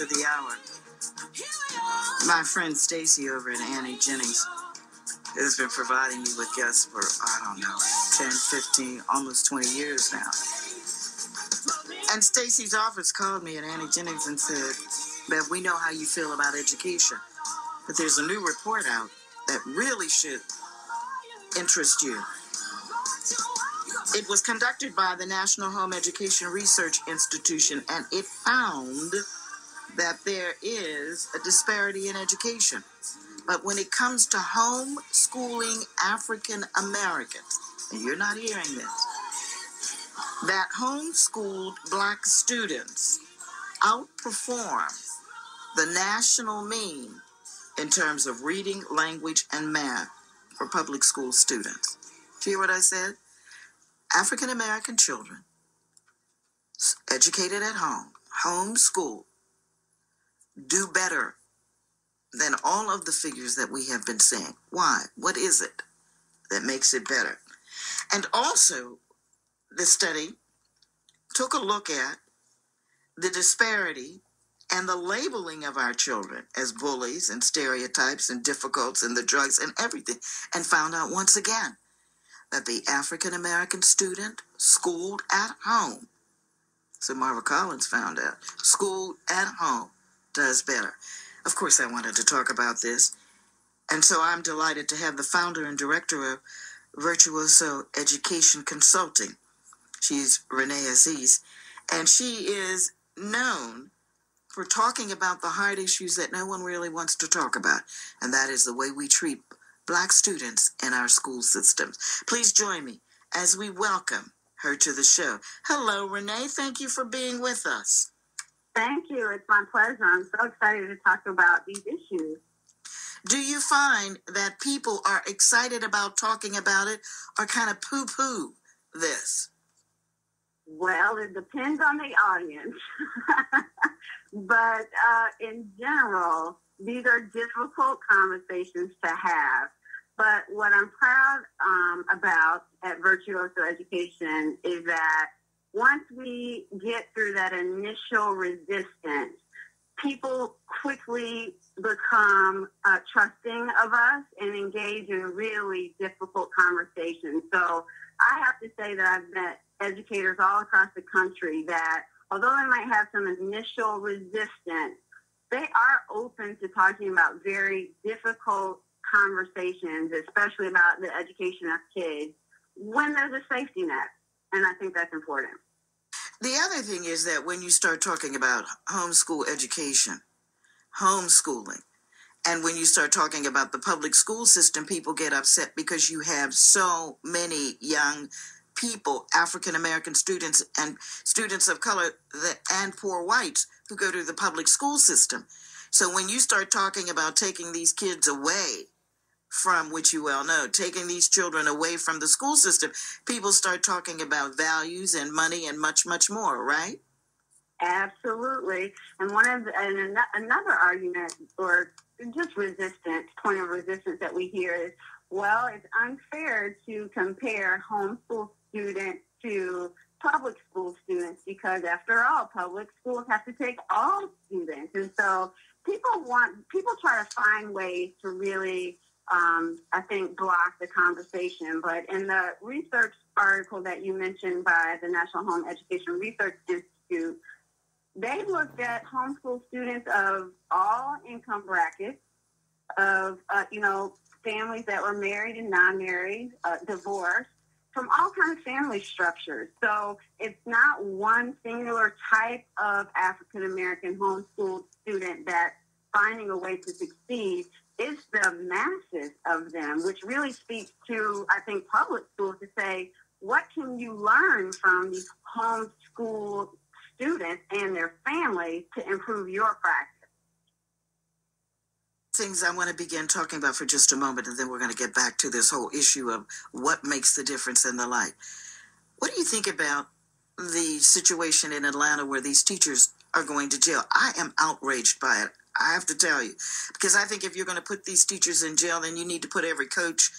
after the hour. My friend Stacy over at Annie Jennings has been providing me with guests for, 10, 15, almost 20 years now. And Stacy's office called me at Annie Jennings and said, Bev, we know how you feel about education, but there's a new report out that really should interest you. It was conducted by the National Home Education Research Institution, and it found that there is a disparity in education. But when it comes to homeschooling African Americans, and you're not hearing this, that homeschooled Black students outperform the national mean in terms of reading, language, and math for public school students. Do you hear what I said? African American children educated at home, homeschooled, do better than all of the figures that we have been seeing. Why? What is it that makes it better? And also, the study took a look at the disparity and the labeling of our children as bullies and stereotypes and difficulties and the drugs and everything, and found out once again that the African American student schooled at home, so Marva Collins found out, schooled at home does better. Of course, I wanted to talk about this, and so I'm delighted to have the founder and director of Virtuoso Education Consulting. She's Renae Azziz, and she is known for talking about the hard issues that no one really wants to talk about, and that is the way we treat Black students in our school systems. Please join me as we welcome her to the show. Hello, Renae. Thank you for being with us. Thank you. It's my pleasure. I'm so excited to talk about these issues. Do you find that people are excited about talking about it or kind of poo-poo this? Well, it depends on the audience. But in general, these are difficult conversations to have. But what I'm proud about at Virtuoso Education is that once we get through that initial resistance, people quickly become trusting of us and engage in really difficult conversations. So I have to say that I've met educators all across the country that, although they might have some initial resistance, they are open to talking about very difficult conversations, especially about the education of kids, when there's a safety net. And I think that's important. The other thing is that when you start talking about homeschool education, homeschooling, and when you start talking about the public school system, people get upset because you have so many young people, African American students and students of color and poor whites who go to the public school system. So when you start talking about taking these kids away from, which you well know, taking these children away from the school system, people start talking about values and money and much, much more, right? Absolutely. And another argument or just point of resistance that we hear is, well, it's unfair to compare homeschool students to public school students because, after all, public schools have to take all students. And so people try to find ways to really, I think, block the conversation. But in the research article that you mentioned by the National Home Education Research Institute, they looked at homeschool students of all income brackets, of, families that were married and non-married, divorced, from all kinds of family structures. So it's not one singular type of African-American homeschool student that's finding a way to succeed. It's the masses of them, which really speaks to, I think, public schools to say, what can you learn from these homeschool students and their families to improve your practice? Things I want to begin talking about for just a moment, and then we're going to get back to this whole issue of what makes the difference and the like. What do you think about the situation in Atlanta where these teachers are going to jail? I am outraged by it, I have to tell you, because I think if you're going to put these teachers in jail, then you need to put every coach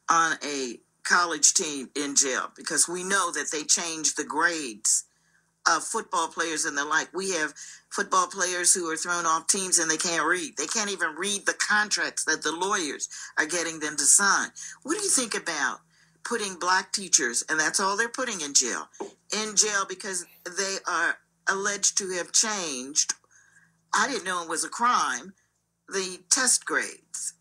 on a college team in jail, because we know that they change the grades football players and the like. We have football players who are thrown off teams and they can't read. They can't even read the contracts that the lawyers are getting them to sign. What do you think about putting black teachers, and that's all they're putting in jail because they are alleged to have changed, I didn't know it was a crime, the test grades?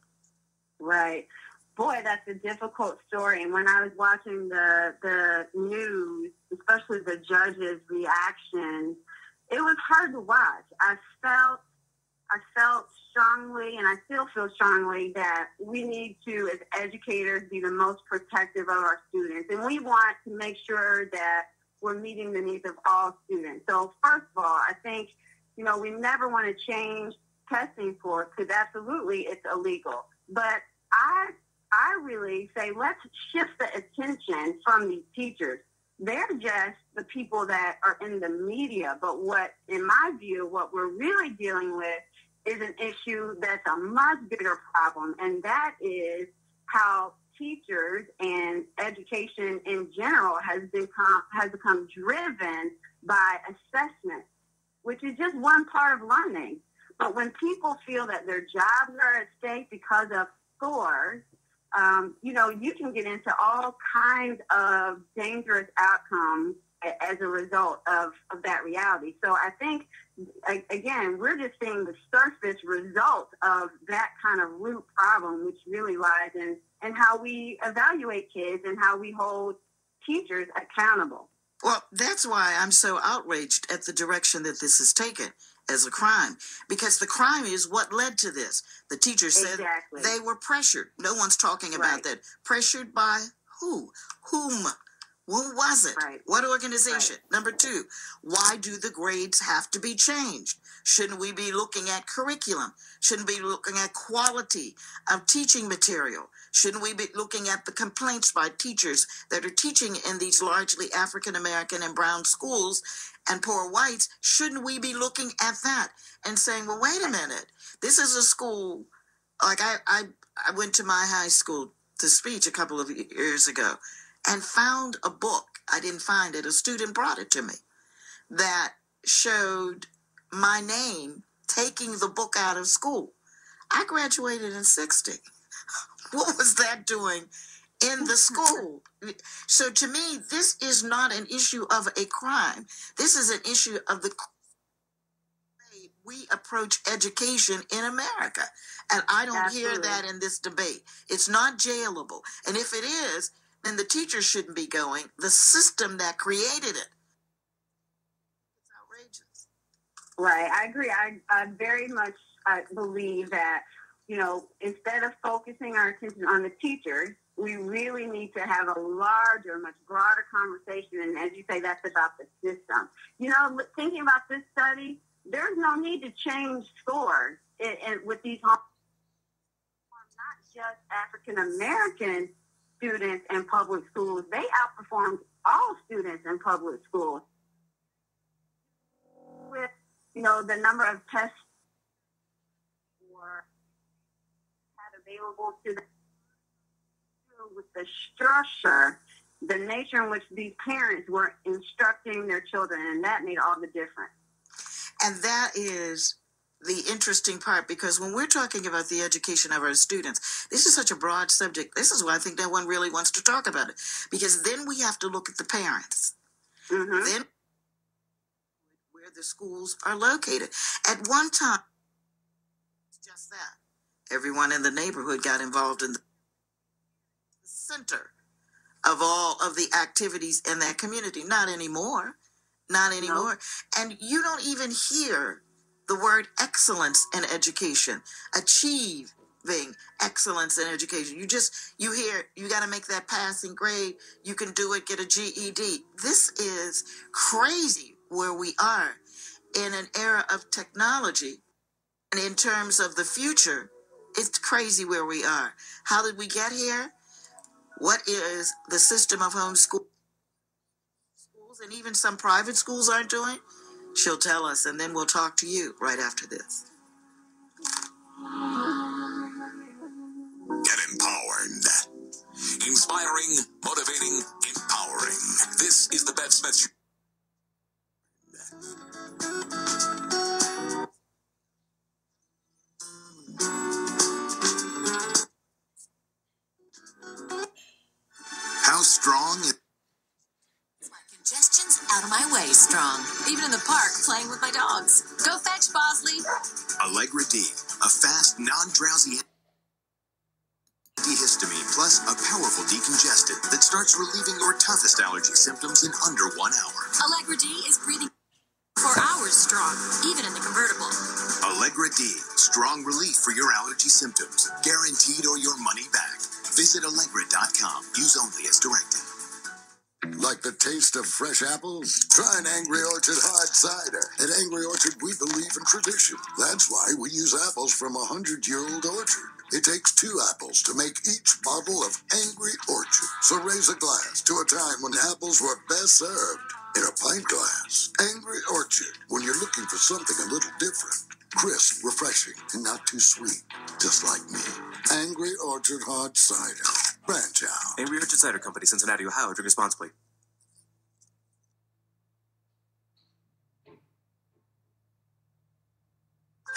Right. Boy, that's a difficult story. And when I was watching the news, especially the judge's reaction, it was hard to watch. I felt strongly, and I still feel strongly, that we need to, as educators, be the most protective of our students. And we want to make sure that we're meeting the needs of all students. So first of all, I think, we never want to change testing scores, because absolutely it's illegal. But I really say, let's shift the attention from these teachers. They're just the people that are in the media. But what, in my view, what we're really dealing with is an issue that's a much bigger problem. And that is how teachers and education in general has become driven by assessment, which is just one part of learning. But when people feel that their jobs are at stake because of scores, you can get into all kinds of dangerous outcomes as a result of that reality. So I think, again, we're just seeing the surface result of that kind of root problem, which really lies in how we evaluate kids and how we hold teachers accountable. Well, that's why I'm so outraged at the direction that this is taken as a crime, because the crime is what led to this. The teacher said they were pressured. No one's talking about that. Pressured by who? Whom? Who was it? Right. What organization? Right. Number two, why do the grades have to be changed? Shouldn't we be looking at curriculum? Shouldn't we be looking at quality of teaching material? Shouldn't we be looking at the complaints by teachers that are teaching in these largely African American and brown schools and poor whites? Shouldn't we be looking at that and saying, well, wait a minute, this is a school, like I went to my high school to speech a couple of years ago and found a book. I didn't find it. A student brought it to me that showed my name taking the book out of school. I graduated in 60. What was that doing in the school? So to me, this is not an issue of a crime. This is an issue of the way we approach education in America. And I don't hear that in this debate. It's not jailable. And if it is, then the teacher shouldn't be going. The system that created it. It's outrageous. Right. I agree. I very much believe that, instead of focusing our attention on the teachers, we really need to have a larger, much broader conversation. And as you say, that's about the system. Thinking about this study, there's no need to change scores with these not just African American students in public schools. They outperformed all students in public schools. With, the number of tests had available to them, with the structure, the nature in which these parents were instructing their children, and that made all the difference. And that is the interesting part, because when we're talking about the education of our students, this is such a broad subject. This is why I think no one really wants to talk about it, because then we have to look at the parents. Mm-hmm. Then where the schools are located. At one time, just that. Everyone in the neighborhood got involved in the center of all of the activities in that community. Not anymore. Not anymore. No. And you don't even hear the word excellence in education, achieving excellence in education. You hear, you got to make that passing grade. You can do it, get a GED. This is crazy where we are in an era of technology. And in terms of the future, it's crazy where we are. How did we get here? What is the system of homeschool? Schools, and even some private schools aren't doing? She'll tell us, and then we'll talk to you right after this. Get empowered. Inspiring, motivating, empowering. This is the Bev Smith. strong is... My congestion's out of my way, strong. Even in the park, playing with my dogs. Go fetch, Bosley. Allegra D, a fast, non-drowsy antihistamine plus a powerful decongestant that starts relieving your toughest allergy symptoms in under 1 hour. Allegra D is breathing 4 hours strong, even in the convertible. Allegra D, strong relief for your allergy symptoms. Guaranteed or your money back. Visit Allegra.com. Use only as directed. Like the taste of fresh apples? Try an Angry Orchard hard cider. At Angry Orchard, we believe in tradition. That's why we use apples from a 100-year-old orchard. It takes 2 apples to make each bottle of Angry Orchard. So raise a glass to a time when apples were best served in a pint glass. Angry Orchard, when you're looking for something a little different. Crisp, refreshing, and not too sweet. Just like me. Angry Orchard hard cider. Branch out. Angry Orchard Cider Company, Cincinnati, Ohio. Drink responsibly.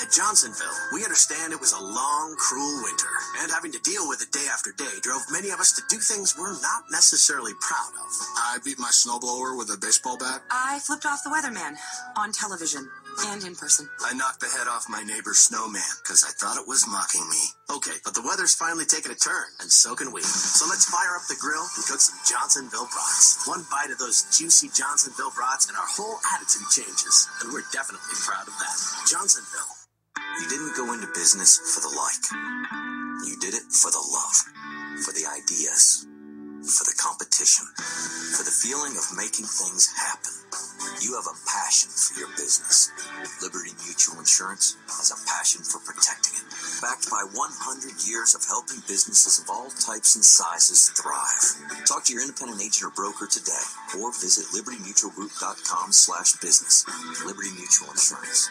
At Johnsonville, we understand it was a long, cruel winter, and having to deal with it day after day drove many of us to do things we're not necessarily proud of. I beat my snowblower with a baseball bat. I flipped off the weatherman on television and in person. I knocked the head off my neighbor's snowman because I thought it was mocking me. Okay, but the weather's finally taken a turn, and so can we. So let's fire up the grill and cook some Johnsonville brats. One bite of those juicy Johnsonville brats and our whole attitude changes, and we're definitely proud of that. Johnsonville. You didn't go into business for the like. You did it for the love, for the ideas, for the competition, for the feeling of making things happen. You have a passion for your business. Liberty Mutual Insurance has a passion for protecting it. Backed by 100 years of helping businesses of all types and sizes thrive. Talk to your independent agent or broker today, or visit libertymutualgroup.com/business. Liberty Mutual Insurance.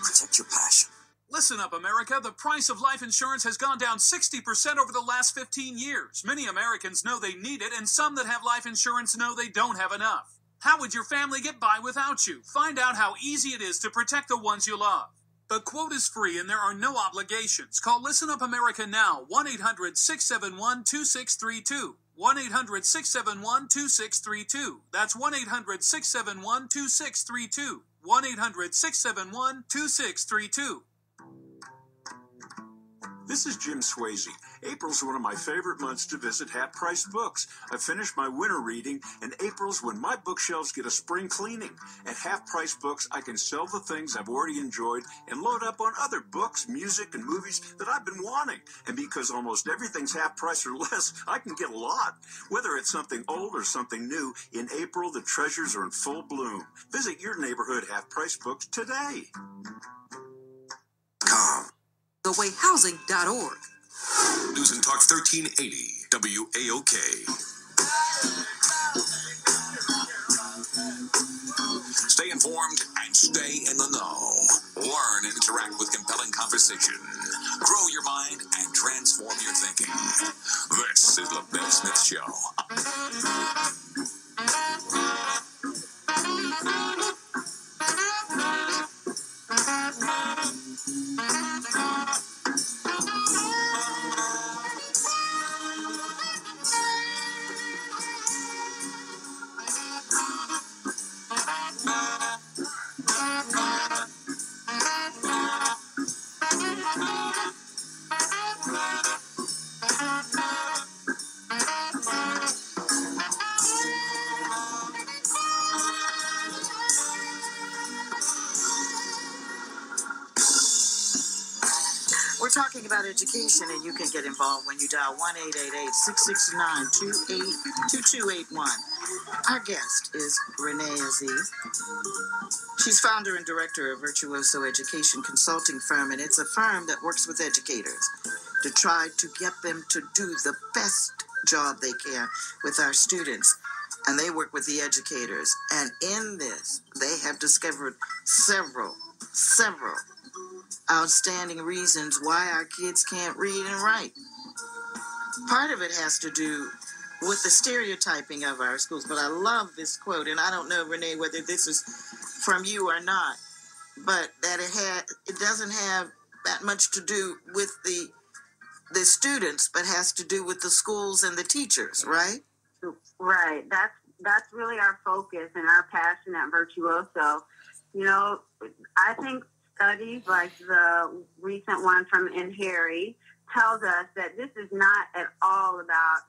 Protect your passion. Listen up, America. The price of life insurance has gone down 60% over the last 15 years. Many Americans know they need it, and some that have life insurance know they don't have enough. How would your family get by without you? Find out how easy it is to protect the ones you love. The quote is free and there are no obligations. Call Listen Up America now, 1-800-671-2632. 1-800-671-2632. That's 1-800-671-2632. 1-800-671-2632. This is Jim Swayze. April's one of my favorite months to visit half-price books. I finished my winter reading, and April's when my bookshelves get a spring cleaning. At half-price books, I can sell the things I've already enjoyed and load up on other books, music, and movies that I've been wanting. And because almost everything's half-price or less, I can get a lot. Whether it's something old or something new, in April, the treasures are in full bloom. Visit your neighborhood half-price books today. thewayhousing.org. News and Talk 1380, WAOK. Stay informed and stay in the know. Learn and interact with compelling conversation. Grow your mind and transform your thinking. This is the Bev Smith Show. We're talking about education, and you can get involved when you dial 1-888-669-2281. Our guest is Renae Azziz. She's founder and director of Virtuoso Education Consulting Firm, and it's a firm that works with educators to try to get them to do the best job they can with our students. And they work with the educators. And in this, they have discovered several outstanding reasons why our kids can't read and write. Part of it has to do with the stereotyping of our schools, but I love this quote, and I don't know, Renae, whether this is from you or not, but that it doesn't have that much to do with the students, but has to do with the schools and the teachers, right? Right. That's really our focus and our passion at Virtuoso. You know, I think studies like the recent one from NHERI tells us that this is not at all about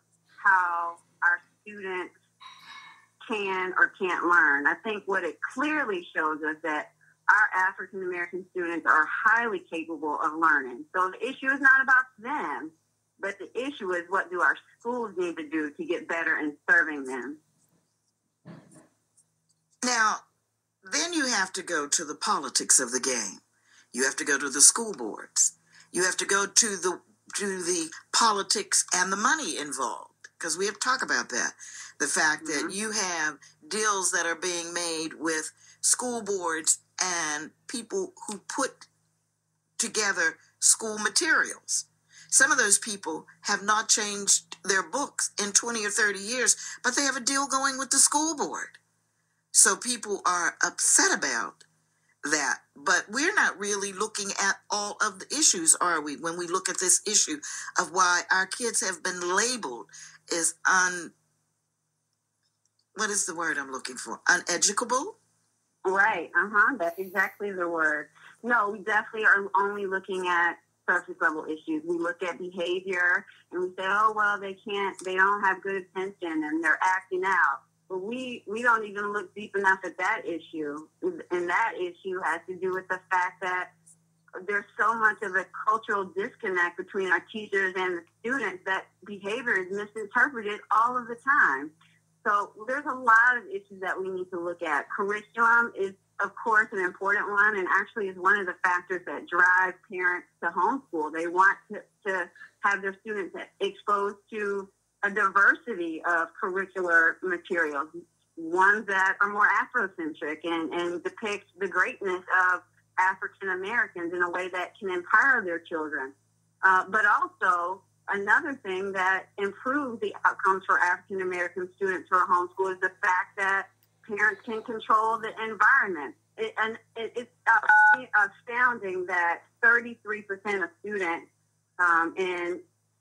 how our students can or can't learn. I think what it clearly shows us that our African American students are highly capable of learning. So the issue is not about them, but the issue is what do our schools need to do to get better in serving them. Now, then you have to go to the politics of the game. You have to go to the school boards. You have to go to the politics and the money involved, because we have to talk about that. The fact that you have deals that are being made with school boards and people who put together school materials. Some of those people have not changed their books in 20 or 30 years, but they have a deal going with the school board. So people are upset about that. But we're not really looking at all of the issues, are we, when we look at this issue of why our kids have been labeled as what is the word I'm looking for? Uneducable? Right. That's exactly the word. No, we definitely are only looking at surface level issues. We look at behavior and we say, oh, well, they don't have good attention and they're acting out. But we don't even look deep enough at that issue. And that issue has to do with the fact that there's so much of a cultural disconnect between our teachers and the students that behavior is misinterpreted all of the time. So there's a lot of issues that we need to look at. Curriculum is, of course, an important one, and actually is one of the factors that drive parents to homeschool. They want to have their students exposed to a diversity of curricular materials, ones that are more Afrocentric and depict the greatness of African Americans in a way that can empower their children. But also, another thing that improves the outcomes for African American students who are homeschooled is the fact that parents can control the environment. It's astounding that 33% of students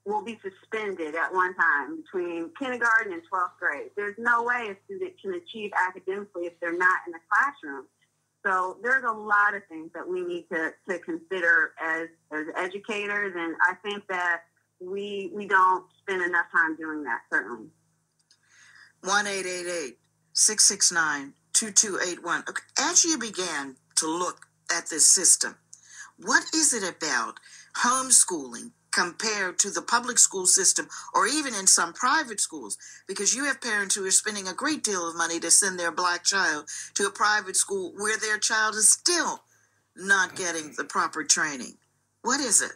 will be suspended at one time between kindergarten and 12th grade. There's no way a student can achieve academically if they're not in the classroom. So there's a lot of things that we need to consider as educators, and I think that we don't spend enough time doing that, certainly. 1-888-669-2281. Okay. As you began to look at this system, what is it about homeschooling compared to the public school system, or even in some private schools? Because you have parents who are spending a great deal of money to send their black child to a private school where their child is still not getting the proper training. What is it?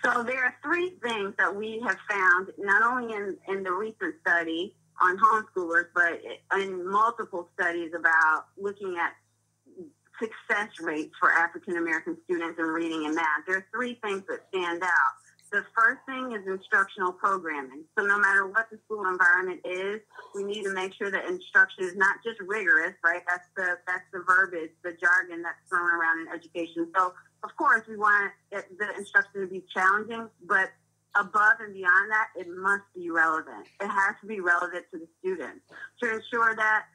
So there are three things that we have found, not only in the recent study on homeschoolers, but in multiple studies about looking at success rates for African American students in reading and math. There are three things that stand out. The first thing is instructional programming. So no matter what the school environment is, we need to make sure that instruction is not just rigorous, right? That's the verbiage, the jargon that's thrown around in education. So of course we want the instruction to be challenging, but above and beyond that, it must be relevant. It has to be relevant to the students to ensure that,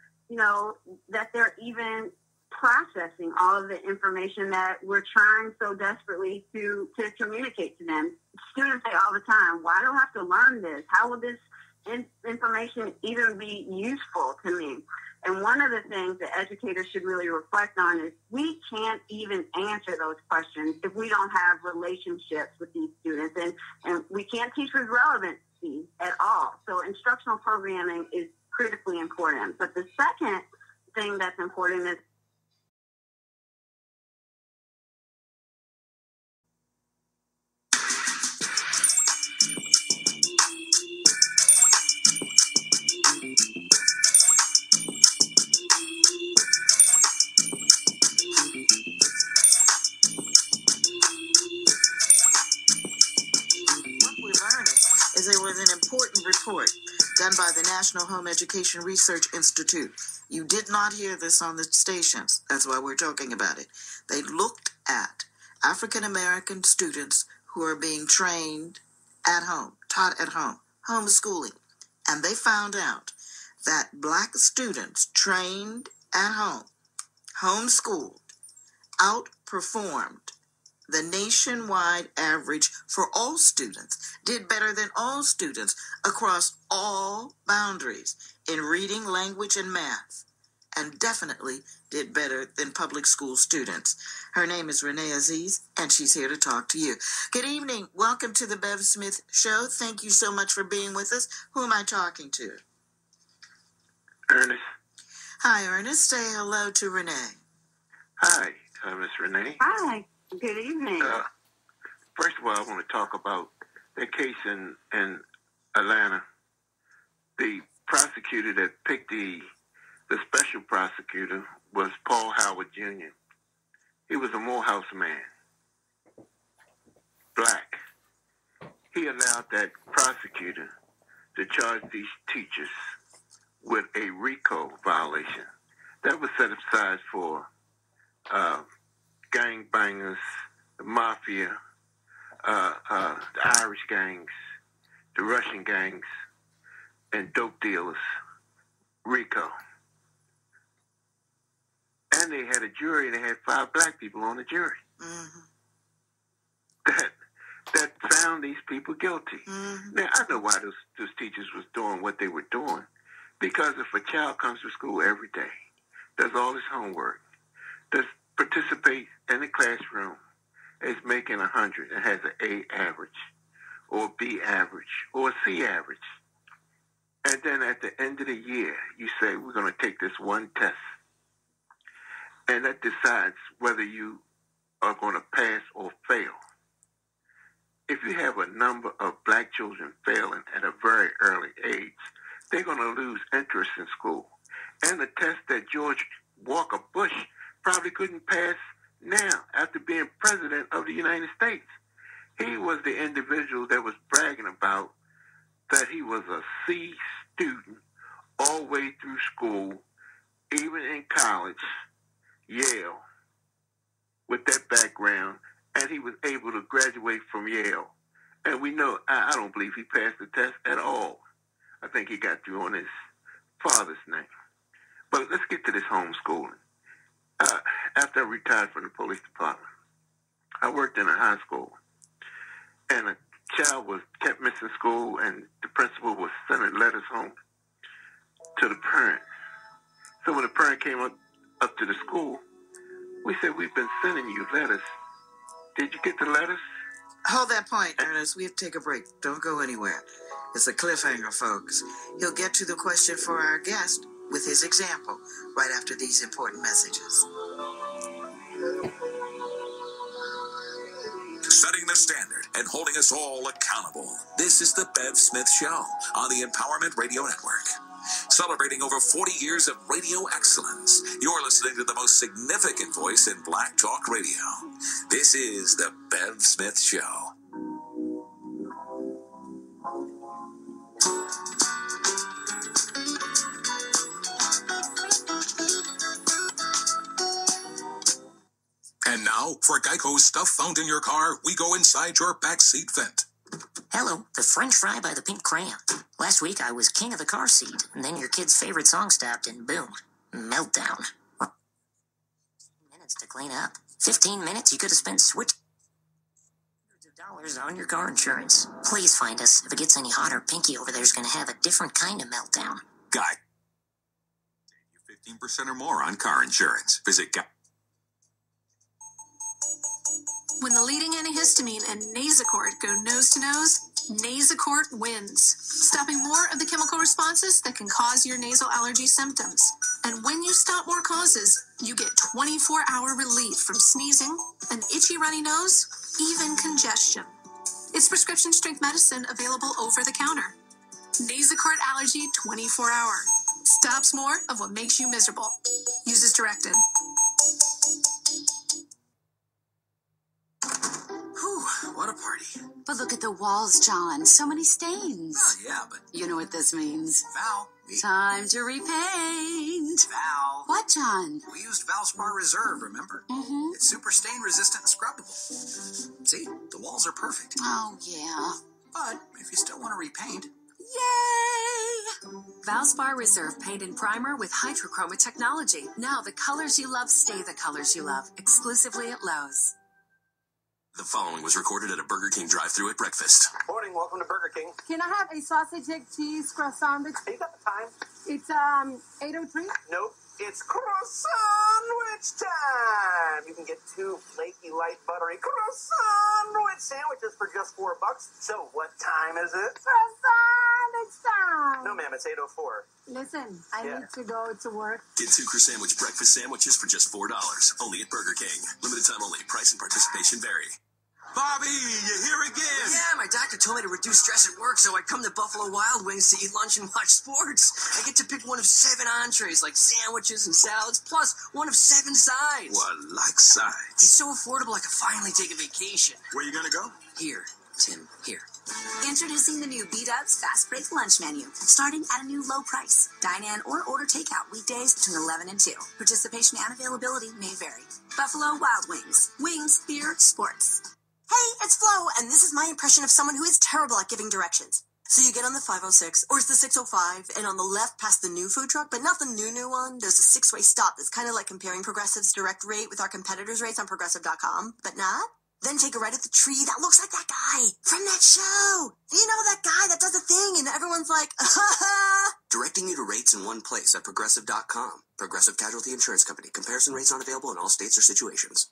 that they're even processing all of the information that we're trying so desperately to communicate to them. Students say all the time, why do I have to learn this? How will this information even be useful to me? And one of the things that educators should really reflect on is we can't even answer those questions if we don't have relationships with these students, and we can't teach with relevancy at all. So instructional programming is critically important. But the second thing that's important is there was an important report done by the National Home Education Research Institute. You did not hear this on the stations. That's why we're talking about it. They looked at African American students who are being trained at home, taught at home, homeschooling. And they found out that Black students trained at home, homeschooled, outperformed the nationwide average for all students, did better than all students across all boundaries in reading, language, and math, and definitely did better than public school students. Her name is Renae Azziz, and she's here to talk to you. Good evening. Welcome to the Bev Smith Show. Thank you so much for being with us. Who am I talking to? Ernest. Hi, Ernest. Say hello to Renae. Hi, Miss Renae. Hi. Good evening. First of all, I want to talk about that case in Atlanta. The prosecutor that picked the special prosecutor was Paul Howard Jr. He was a Morehouse man, Black. He allowed that prosecutor to charge these teachers with a RICO violation. That was set aside for gangbangers, the mafia, the Irish gangs, the Russian gangs, and dope dealers, RICO. And they had a jury, and they had 5 Black people on the jury. Mm-hmm. That found these people guilty. Mm-hmm. Now, I know why those teachers was doing what they were doing. Because if a child comes to school every day, does all his homework, does participate in the classroom, is making 100 and has an A average, or a B average, or a C average, and then at the end of the year, you say, we're going to take this one test, and that decides whether you are going to pass or fail. If you have a number of Black children failing at a very early age, they're going to lose interest in school. And the test that George Walker Bush probably couldn't pass now after being president of the United States. He was the individual that was bragging about that he was a C student all the way through school, even in college, Yale, with that background, and he was able to graduate from Yale. And we know, I don't believe he passed the test at all. I think he got through on his father's name. But let's get to this homeschooling. After I retired from the police department, I worked in a high school, and a child kept missing school, and the principal was sending letters home to the parent. So when the parent came up to the school, we said, we've been sending you letters. Did you get the letters? Hold that point, Ernest. We have to take a break. Don't go anywhere. It's a cliffhanger, folks. He'll get to the question for our guest with his example right after these important messages. Setting the standard and holding us all accountable. This is the Bev Smith Show on the Empowerment Radio Network. Celebrating over 40 years of radio excellence, you're listening to the most significant voice in Black Talk Radio. This is the Bev Smith Show. And now, for Geico's stuff found in your car, we go inside your backseat vent. Hello, the French fry by the pink crayon. Last week I was king of the car seat, and then your kid's favorite song stopped, and boom, meltdown. 15 minutes to clean up. 15 minutes you could have spent switching hundreds of dollars on your car insurance. Please find us. If it gets any hotter, Pinky over there's going to have a different kind of meltdown. Guy. Save you 15% or more on car insurance. Visit Guy. When the leading antihistamine and Nasacort go nose to nose, Nasacort wins, stopping more of the chemical responses that can cause your nasal allergy symptoms. And when you stop more causes, you get 24-hour relief from sneezing, an itchy runny nose, even congestion. It's prescription strength medicine available over the counter. Nasacort Allergy 24-hour. Stops more of what makes you miserable. Use as directed. Whew, what a party. But look at the walls, John. So many stains. Oh, yeah, but... You know what this means. Val. Time to repaint. Val. What, John? We used Valspar Reserve, remember? Mm-hmm. It's super stain resistant and scrubbable. See, the walls are perfect. Oh, yeah. But if you still want to repaint... Yay! Valspar Reserve Paint and Primer with hydrochroma technology. Now the colors you love stay the colors you love. Exclusively at Lowe's. The following was recorded at a Burger King drive-thru at breakfast. Morning, welcome to Burger King. Can I have a sausage, egg, cheese, croissant sandwich? You got the time? It's 8:03. Nope. It's croissant time. You can get 2 flaky, light, buttery croissant sandwiches for just $4. So what time is it? Croissant, it's time. No, ma'am, it's 8:04. Listen, I need to go to work. Get 2 croissant breakfast sandwiches for just $4. Only at Burger King. Limited time only. Price and participation vary. Bobby, you're here again. Yeah, my doctor told me to reduce stress at work, so I come to Buffalo Wild Wings to eat lunch and watch sports. I get to pick one of 7 entrees, like sandwiches and salads, plus one of 7 sides. Well, I like sides. It's so affordable I can finally take a vacation. Where you gonna go? Here, Tim, here. Introducing the new B-Dubs Fast Break Lunch Menu, starting at a new low price. Dine in or order takeout weekdays between 11 and 2. Participation and availability may vary. Buffalo Wild Wings. Wings, beer, sports. Hey, it's Flo, and this is my impression of someone who is terrible at giving directions. So you get on the 506, or it's the 605, and on the left past the new food truck, but not the new one, there's a 6-way stop that's kind of like comparing Progressive's direct rate with our competitors' rates on Progressive.com, but not. Then take a right at the tree that looks like that guy from that show. You know, that guy that does a thing, and everyone's like, Directing you to rates in one place at Progressive.com. Progressive Casualty Insurance Company. Comparison rates not available in all states or situations.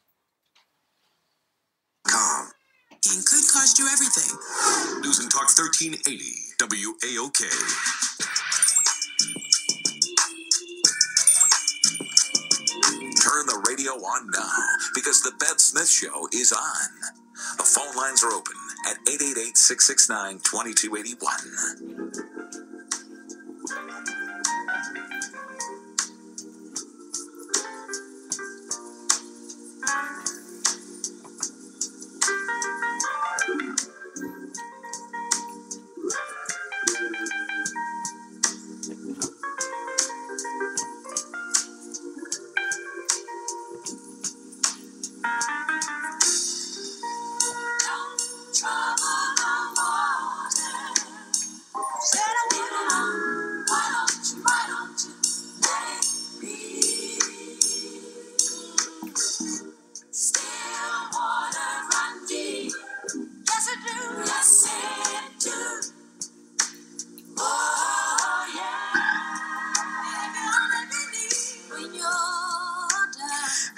And could cost you everything. News and Talk 1380, WAOK. Turn the radio on now, because the Bev Smith Show is on. The phone lines are open at 888-669-2281.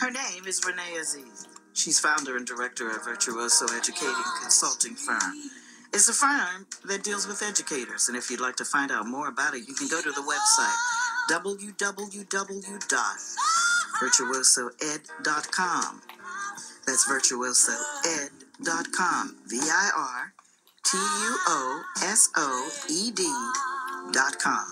Her name is Renae Azziz. She's founder and director of Virtuoso Educating Consulting Firm. It's a firm that deals with educators, and if you'd like to find out more about it, you can go to the website www.virtuosoed.com. That's virtuosoed.com. VIRTUOSOED.com.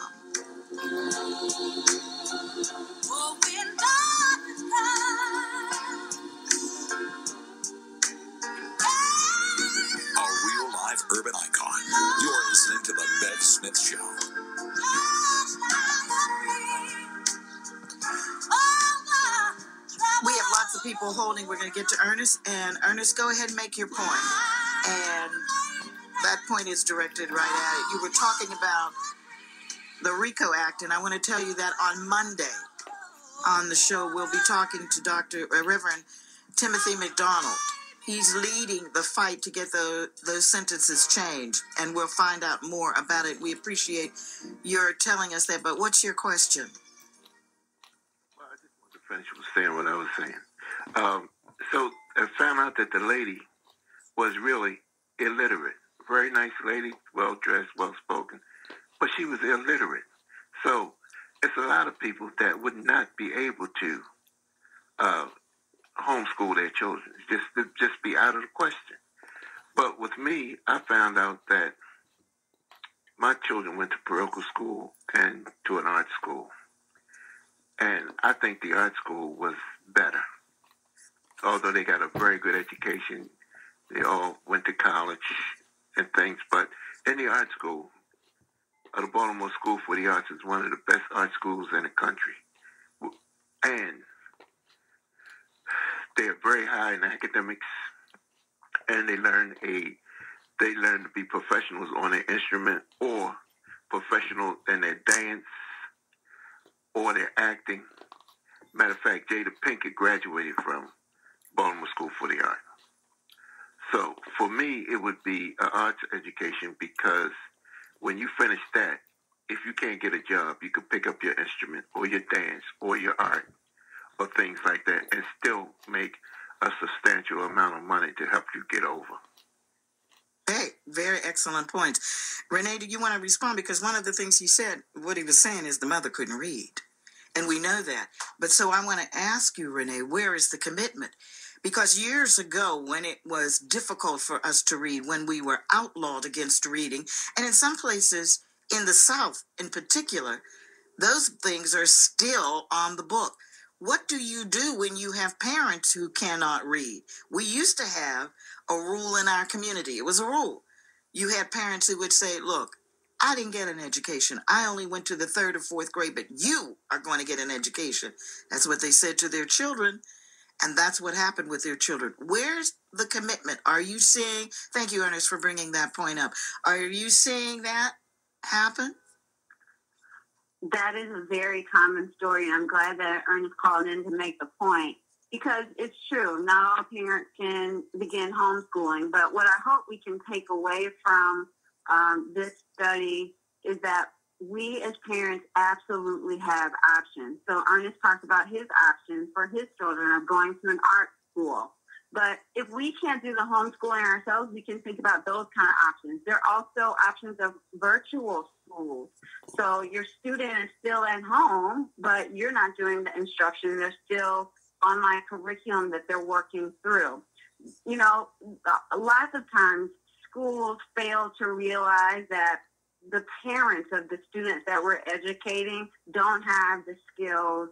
A real live urban icon. You're listening to the Bev Smith Show. We have lots of people holding. We're going to get to Ernest. And Ernest, go ahead and make your point. And that point is directed right at it. You were talking about the RICO Act, and I want to tell you that on Monday on the show, we'll be talking to Reverend Timothy McDonald. He's leading the fight to get those sentences changed, and we'll find out more about it. We appreciate your telling us that, but what's your question? Well, I just want to finish saying what I was saying. So I found out that the lady was really illiterate. Very nice lady, well-dressed, well-spoken, but she was illiterate. So it's a lot of people that would not be able to homeschool their children. Just be out of the question. But with me, I found out that my children went to parochial school and to an art school. And I think the art school was better. Although they got a very good education, they all went to college and things. But in the art school, the Baltimore School for the Arts is one of the best art schools in the country. And they're very high in academics, and they learn to be professionals on their instrument, or professional in their dance or their acting. Matter of fact, Jada Pinkett graduated from Baltimore School for the Arts. So for me, it would be an arts education, because when you finish that, if you can't get a job, you could pick up your instrument or your dance or your art or things like that and still make a substantial amount of money to help you get over. Hey, very excellent point. Renae, do you want to respond? Because one of the things he said, what he was saying is the mother couldn't read. And we know that. But so I want to ask you, Renae, where is the commitment? Because years ago, when it was difficult for us to read, when we were outlawed against reading, and in some places in the South in particular, those things are still on the book. What do you do when you have parents who cannot read? We used to have a rule in our community. It was a rule. You had parents who would say, look, I didn't get an education. I only went to the 3rd or 4th grade, but you are going to get an education. That's what they said to their children. And that's what happened with their children. Where's the commitment? Are you seeing, thank you, Ernest, for bringing that point up. Are you seeing that happen? That is a very common story, and I'm glad that Ernest called in to make the point, because it's true. Not all parents can begin homeschooling, but what I hope we can take away from this study is that we as parents absolutely have options. So Ernest talked about his options for his children of going to an art school. But if we can't do the homeschooling ourselves, we can think about those kind of options. There are also options of virtual schools. So your student is still at home, but you're not doing the instruction. There's still online curriculum that they're working through. You know, lots of times schools fail to realize that the parents of the students that we're educating don't have the skills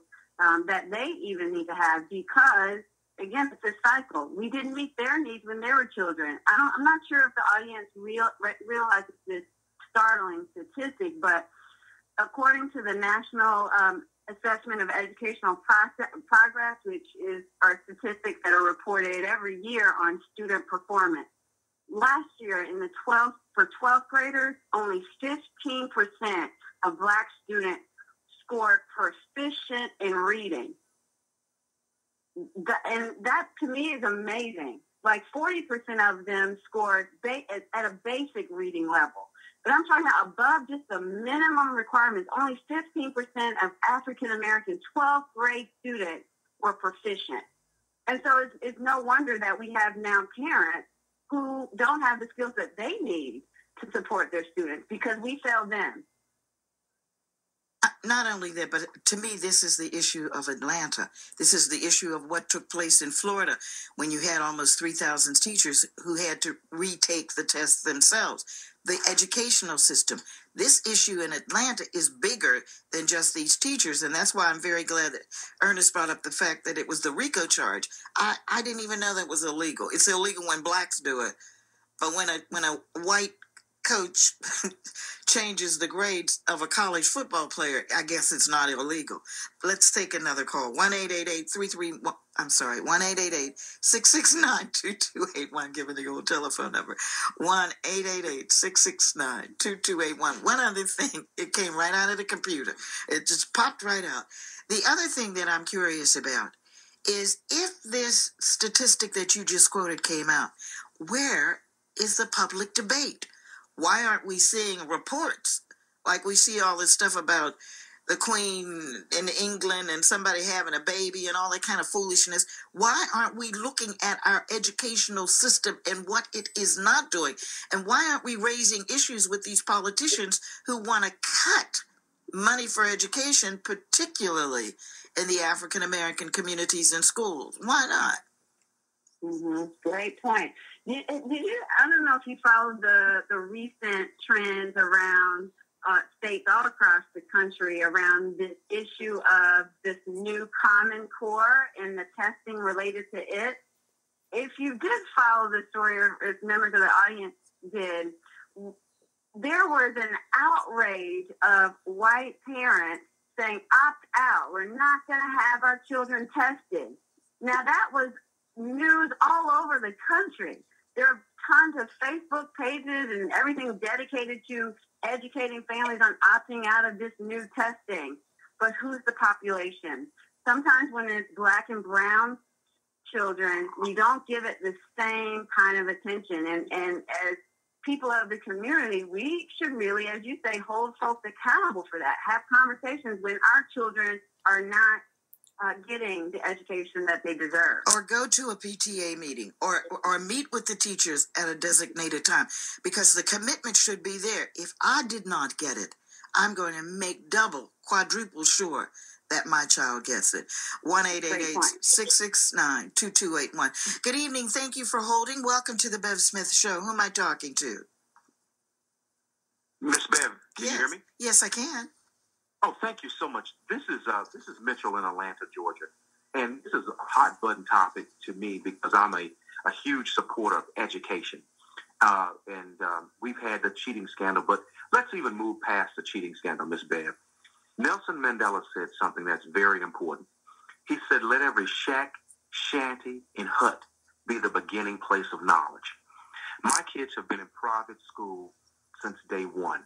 that they even need to have, because, again, it's a cycle. We didn't meet their needs when they were children. I'm not sure if the audience realizes this startling statistic, but according to the National Assessment of Educational Progress, which are statistics that are reported every year on student performance, last year for 12th graders, only 15% of Black students scored proficient in reading. And that to me is amazing. Like 40% of them scored at a basic reading level. But I'm talking about above just the minimum requirements. Only 15% of African American 12th grade students were proficient. And so it's no wonder that we have now parents who don't have the skills that they need to support their students, because we failed them. Not only that, but to me, this is the issue of Atlanta. This is the issue of what took place in Florida when you had almost 3,000 teachers who had to retake the tests themselves. The educational system. This issue in Atlanta is bigger than just these teachers, and that's why I'm very glad that Ernest brought up the fact that it was the RICO charge. I didn't even know that was illegal. It's illegal when blacks do it, but when a white coach changes the grades of a college football player, I guess it's not illegal. Let's take another call. 1-888-669-2281, giving the old telephone number. 1-888-669-2281. One other thing, it came right out of the computer. It just popped right out. The other thing that I'm curious about is, if this statistic that you just quoted came out, where is the public debate? Why aren't we seeing reports like we see all this stuff about the Queen in England and somebody having a baby and all that kind of foolishness? Why aren't we looking at our educational system and what it is not doing? And why aren't we raising issues with these politicians who want to cut money for education, particularly in the African American communities and schools? Why not? Mm-hmm. Great point. Did you? I don't know if you followed the recent trends around states all across the country around this issue of this new Common Core and the testing related to it. If you did follow the story, or if members of the audience did, there was an outrage of white parents saying, opt out. We're not going to have our children tested. Now, that was news all over the country. There are tons of Facebook pages and everything dedicated to educating families on opting out of this new testing. But who's the population? Sometimes when it's black and brown children, we don't give it the same kind of attention. And as people of the community, we should really, as you say, hold folks accountable for that. Have conversations when our children are not getting the education that they deserve. Or go to a PTA meeting or meet with the teachers at a designated time, because the commitment should be there. If I did not get it, I'm going to make double, quadruple sure that my child gets it. 1-888-669-2281. Good evening. Thank you for holding. Welcome to the Bev Smith Show. Who am I talking to? Miss Bev, can you hear me? Yes, I can. Oh, thank you so much. This is Mitchell in Atlanta, Georgia. And this is a hot button topic to me because I'm a huge supporter of education. We've had the cheating scandal, but let's even move past the cheating scandal, Miss Bev. Nelson Mandela said something that's very important. He said, let every shack, shanty, and hut be the beginning place of knowledge. My kids have been in private school since day one,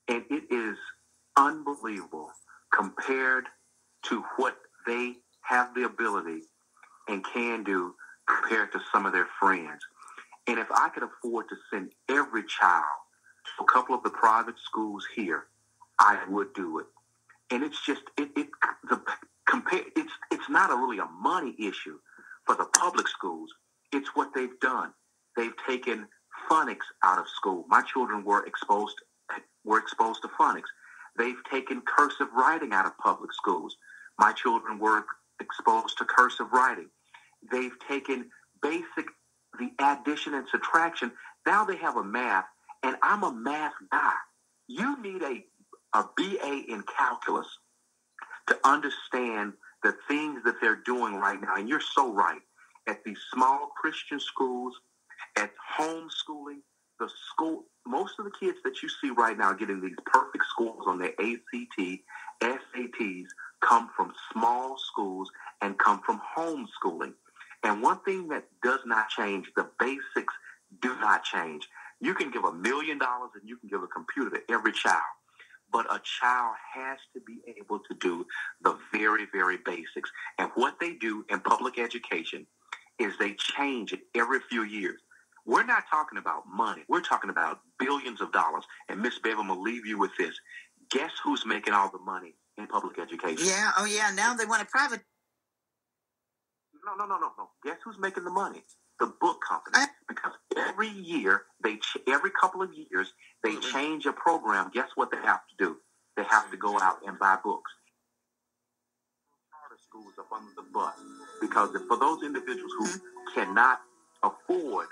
and it is unbelievable compared to what they have the ability and can do compared to some of their friends. And if I could afford to send every child to a couple of the private schools here, I would do it. And it's just it's not really a money issue for the public schools. It's what they've done. They've taken phonics out of school. My children were exposed to phonics. They've taken cursive writing out of public schools. My children were exposed to cursive writing. They've taken the addition and subtraction. Now they have a math, and I'm a math guy. You need a BA in calculus to understand the things that they're doing right now. And you're so right. At these small Christian schools, at homeschooling, most of the kids that you see right now getting these perfect scores on their ACT, SATs come from small schools and come from homeschooling. And one thing that does not change, the basics do not change. You can give $1 million and you can give a computer to every child, but a child has to be able to do the very, very basics. And what they do in public education is they change it every few years. We're not talking about money. We're talking about billions of dollars. And Miss Bev, I'm going to leave you with this. Guess who's making all the money in public education? Yeah. Oh, yeah. Now they want a private. No. Guess who's making the money? The book company. Because every year, every couple of years, they change a program. Guess what they have to do? They have to go out and buy books. Charter schools up under the bus. Because for those individuals who cannot afford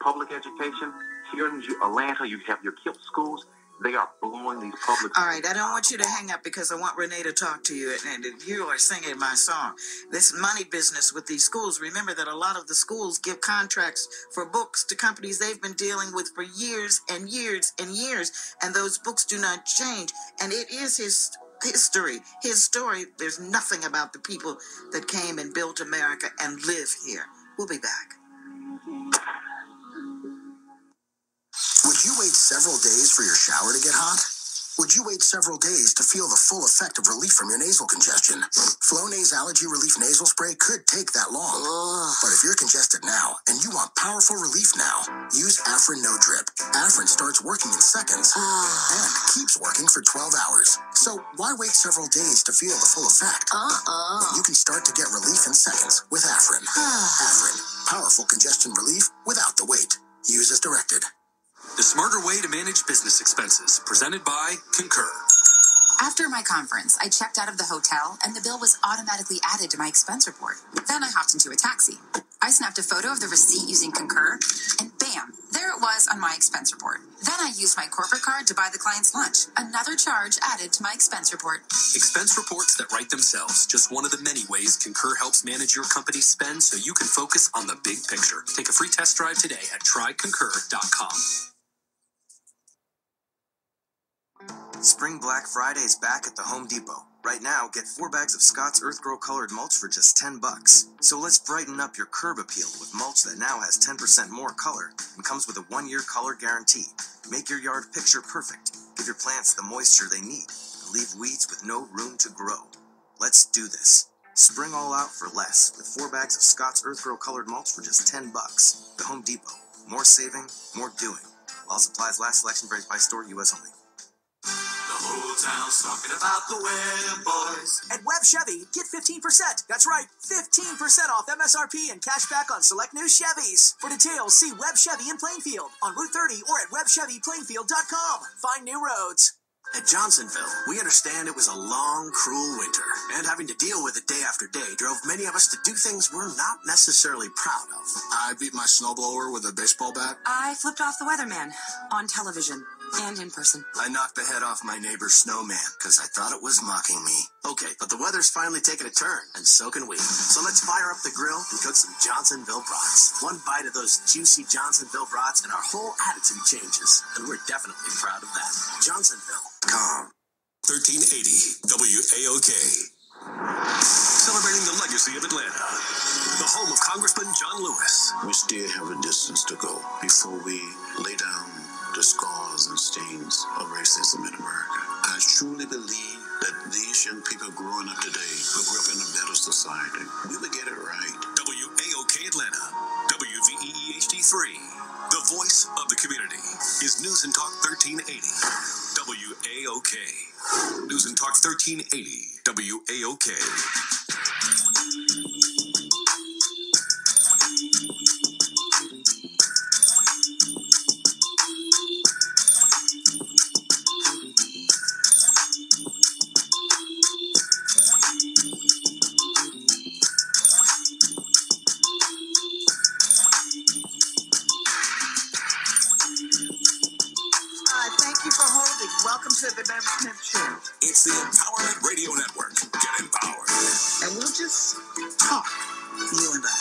public education, here in Atlanta, you have your KIPP schools. They are blowing these public. All right, I don't want you to hang up because I want Renae to talk to you, and you are singing my song. This money business with these schools. Remember that a lot of the schools give contracts for books to companies they've been dealing with for years and years and years, and those books do not change. And it is his history, his story. There's nothing about the people that came and built America and live here. We'll be back. Would you wait several days for your shower to get hot? Would you wait several days to feel the full effect of relief from your nasal congestion? Flonase Allergy Relief Nasal Spray could take that long. But if you're congested now and you want powerful relief now, use Afrin No Drip. Afrin starts working in seconds and keeps working for 12 hours. So why wait several days to feel the full effect? When you can start to get relief in seconds with Afrin. Afrin, powerful congestion relief without the wait. Use as directed. The smarter way to manage business expenses, presented by Concur. After my conference, I checked out of the hotel and the bill was automatically added to my expense report. Then I hopped into a taxi. I snapped a photo of the receipt using Concur, and bam, there it was on my expense report. Then I used my corporate card to buy the client's lunch. Another charge added to my expense report. Expense reports that write themselves. Just one of the many ways Concur helps manage your company's spend so you can focus on the big picture. Take a free test drive today at tryconcur.com. Spring Black Friday is back at the Home Depot. Right now, get 4 bags of Scott's Earth Grow colored mulch for just $10. So let's brighten up your curb appeal with mulch that now has 10% more color and comes with a 1-year color guarantee. Make your yard picture perfect. Give your plants the moisture they need and leave weeds with no room to grow. Let's do this. Spring all out for less with 4 bags of Scott's Earth Grow colored mulch for just $10. The Home Depot. More saving, more doing. While supplies last, selection varies by store, U.S. only. The whole town's talking about the Webb Boys. At Webb Chevy, get 15%. That's right, 15% off MSRP and cash back on select new Chevys. For details, see Webb Chevy in Plainfield on Route 30 or at WebbChevyPlainfield.com. Find new roads. At Johnsonville, we understand it was a long, cruel winter, and having to deal with it day after day drove many of us to do things we're not necessarily proud of. I beat my snowblower with a baseball bat. I flipped off the weatherman on television and in person. I knocked the head off my neighbor's snowman because I thought it was mocking me. Okay, but the weather's finally taken a turn, and so can we. So let's fire up the grill and cook some Johnsonville brats. One bite of those juicy Johnsonville brats and our whole attitude changes, and we're definitely proud of that. Johnsonville.com. 1380 WAOK. Celebrating the legacy of Atlanta. The home of Congressman John Lewis. We still have a distance to go before we lay down the scars and stains of racism in America. I truly believe that these young people growing up today will grow up in a better society. We will get it right. WAOK Atlanta. WVEE HD3. The voice of the community is News and Talk 1380. WAOK. News and Talk 1380. WAOK. Welcome to the Bev Smith Show. It's the Empowerment Radio Network. Get empowered. And we'll just talk, you and I,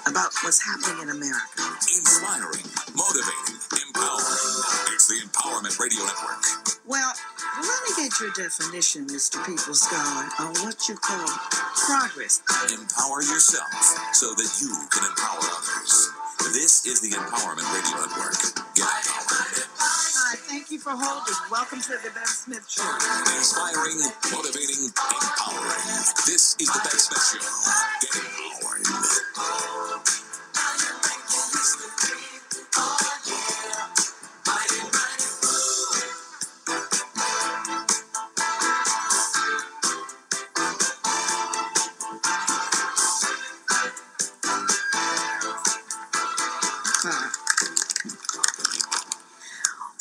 about what's happening in America. Inspiring, motivating, empowering. It's the Empowerment Radio Network. Well, let me get your definition, Mr. People Scholar, on what you call progress. Empower yourself so that you can empower others. This is the Empowerment Radio Network. Get empowered. Hi, thank you for holding. Welcome to the Bev Smith Show. Inspiring, motivating, empowering. This is the Bev Smith Show. Get empowered.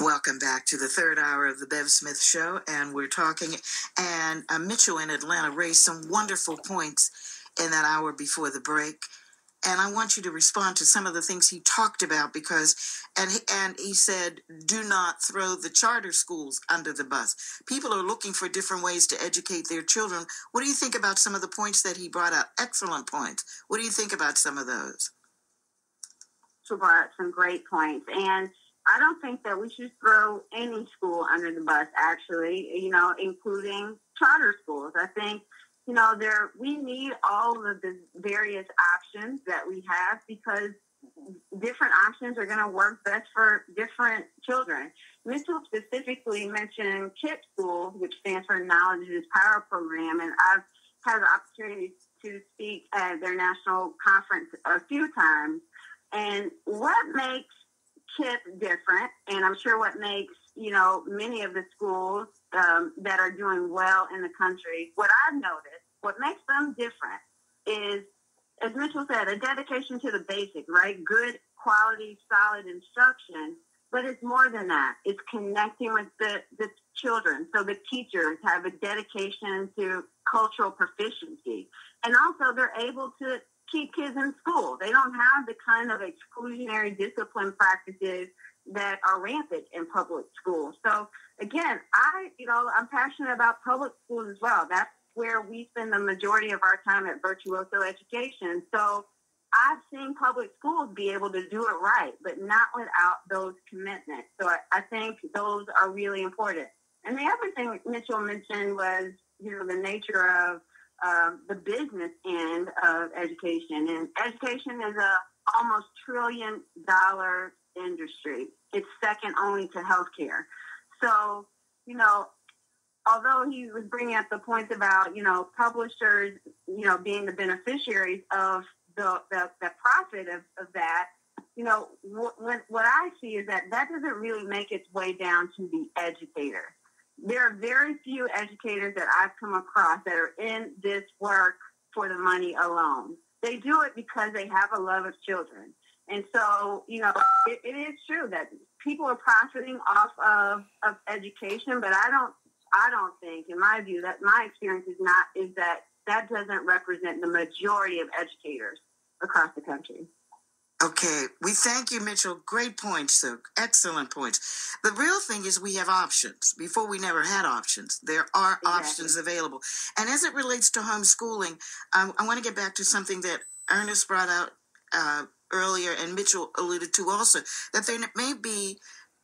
Welcome back to the third hour of the Bev Smith Show, and we're talking, and Mitchell in Atlanta raised some wonderful points in that hour before the break, and I want you to respond to some of the things he talked about because, and he said, do not throw the charter schools under the bus. People are looking for different ways to educate their children. What do you think about some of the points that he brought up? Excellent points. What do you think about some of those? She brought up some great points, and I don't think that we should throw any school under the bus, actually, including charter schools. I think, we need all of the various options that we have because different options are going to work best for different children. Mitchell specifically mentioned KIPP School, which stands for Knowledge is Power Program, and I've had the opportunity to speak at their national conference a few times. And what makes KIPP different, and I'm sure what makes, many of the schools that are doing well in the country, what I've noticed, what makes them different is, as Mitchell said, a dedication to the basics, right? Good, quality, solid instruction, but it's more than that. It's connecting with the children. So the teachers have a dedication to cultural proficiency, and also they're able to keep kids in school. They don't have the kind of exclusionary discipline practices that are rampant in public schools. So again, I'm passionate about public schools as well. That's where we spend the majority of our time at Virtuoso Education. So I've seen public schools be able to do it right, but not without those commitments. So I think those are really important. And the other thing Mitchell mentioned was the nature of the business end of education. And education is a almost $1 trillion industry. It's second only to healthcare. So, although he was bringing up the points about, publishers, being the beneficiaries of the profit of that, what I see is that doesn't really make its way down to the educator. There are very few educators that I've come across that are in this work for the money alone. They do it because they have a love of children. And so, it is true that people are profiting off of education, but I don't think, in my view, that my experience is that doesn't represent the majority of educators across the country. Okay, we thank you, Mitchell. Great points, sir. Excellent points. The real thing is we have options. Before, we never had options. There are options available. And as it relates to homeschooling, I want to get back to something that Ernest brought out earlier, and Mitchell alluded to also, that there may be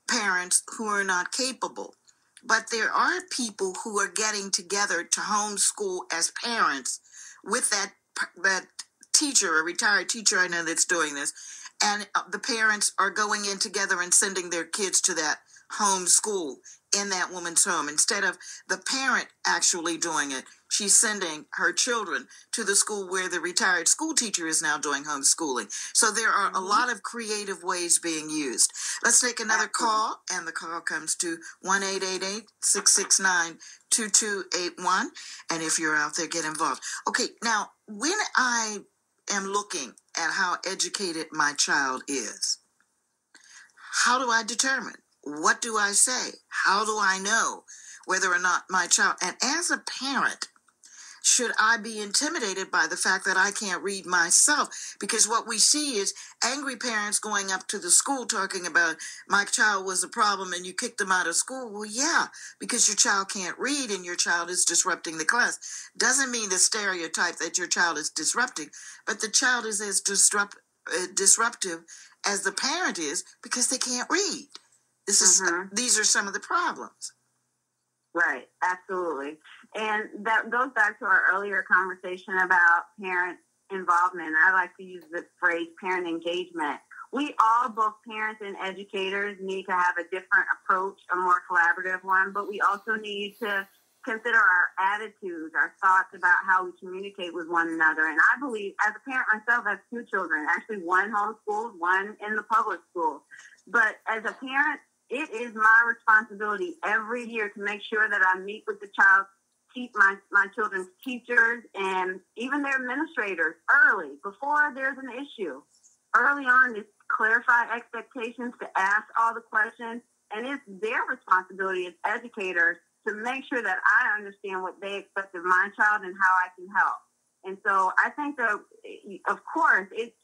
parents who are not capable. But there are people who are getting together to homeschool as parents with that teacher, a retired teacher I know that's doing this, and the parents are going in together and sending their kids to that homeschool in that woman's home. Instead of the parent actually doing it, she's sending her children to the school where the retired school teacher is now doing homeschooling. So there are a lot of creative ways being used. Let's take another call, and the call comes to 1-888-669-2281. And if you're out there, get involved. Okay, now, when I am looking at how educated my child is, how do I determine? What do I say? How do I know whether or not my child, and as a parent, should I be intimidated by the fact that I can't read myself? Because what we see is angry parents going up to the school talking about, my child was a problem and you kicked them out of school. Well, yeah, because your child can't read and your child is disrupting the class. Doesn't mean the stereotype that your child is disrupting, but the child is as disruptive as the parent is because they can't read. These are some of the problems. Right, absolutely. And that goes back to our earlier conversation about parent involvement. I like to use the phrase parent engagement. We all, both parents and educators, need to have a different approach, a more collaborative one, but we also need to consider our attitudes, our thoughts about how we communicate with one another. And I believe, as a parent myself, I have 2 children, actually one homeschooled, one in the public school. But as a parent, it is my responsibility every year to make sure that I meet with the child, keep my children's teachers and even their administrators early, before there's an issue. Early on, to clarify expectations, to ask all the questions, and it's their responsibility as educators to make sure that I understand what they expect of my child and how I can help. And so I think that, of course, it's,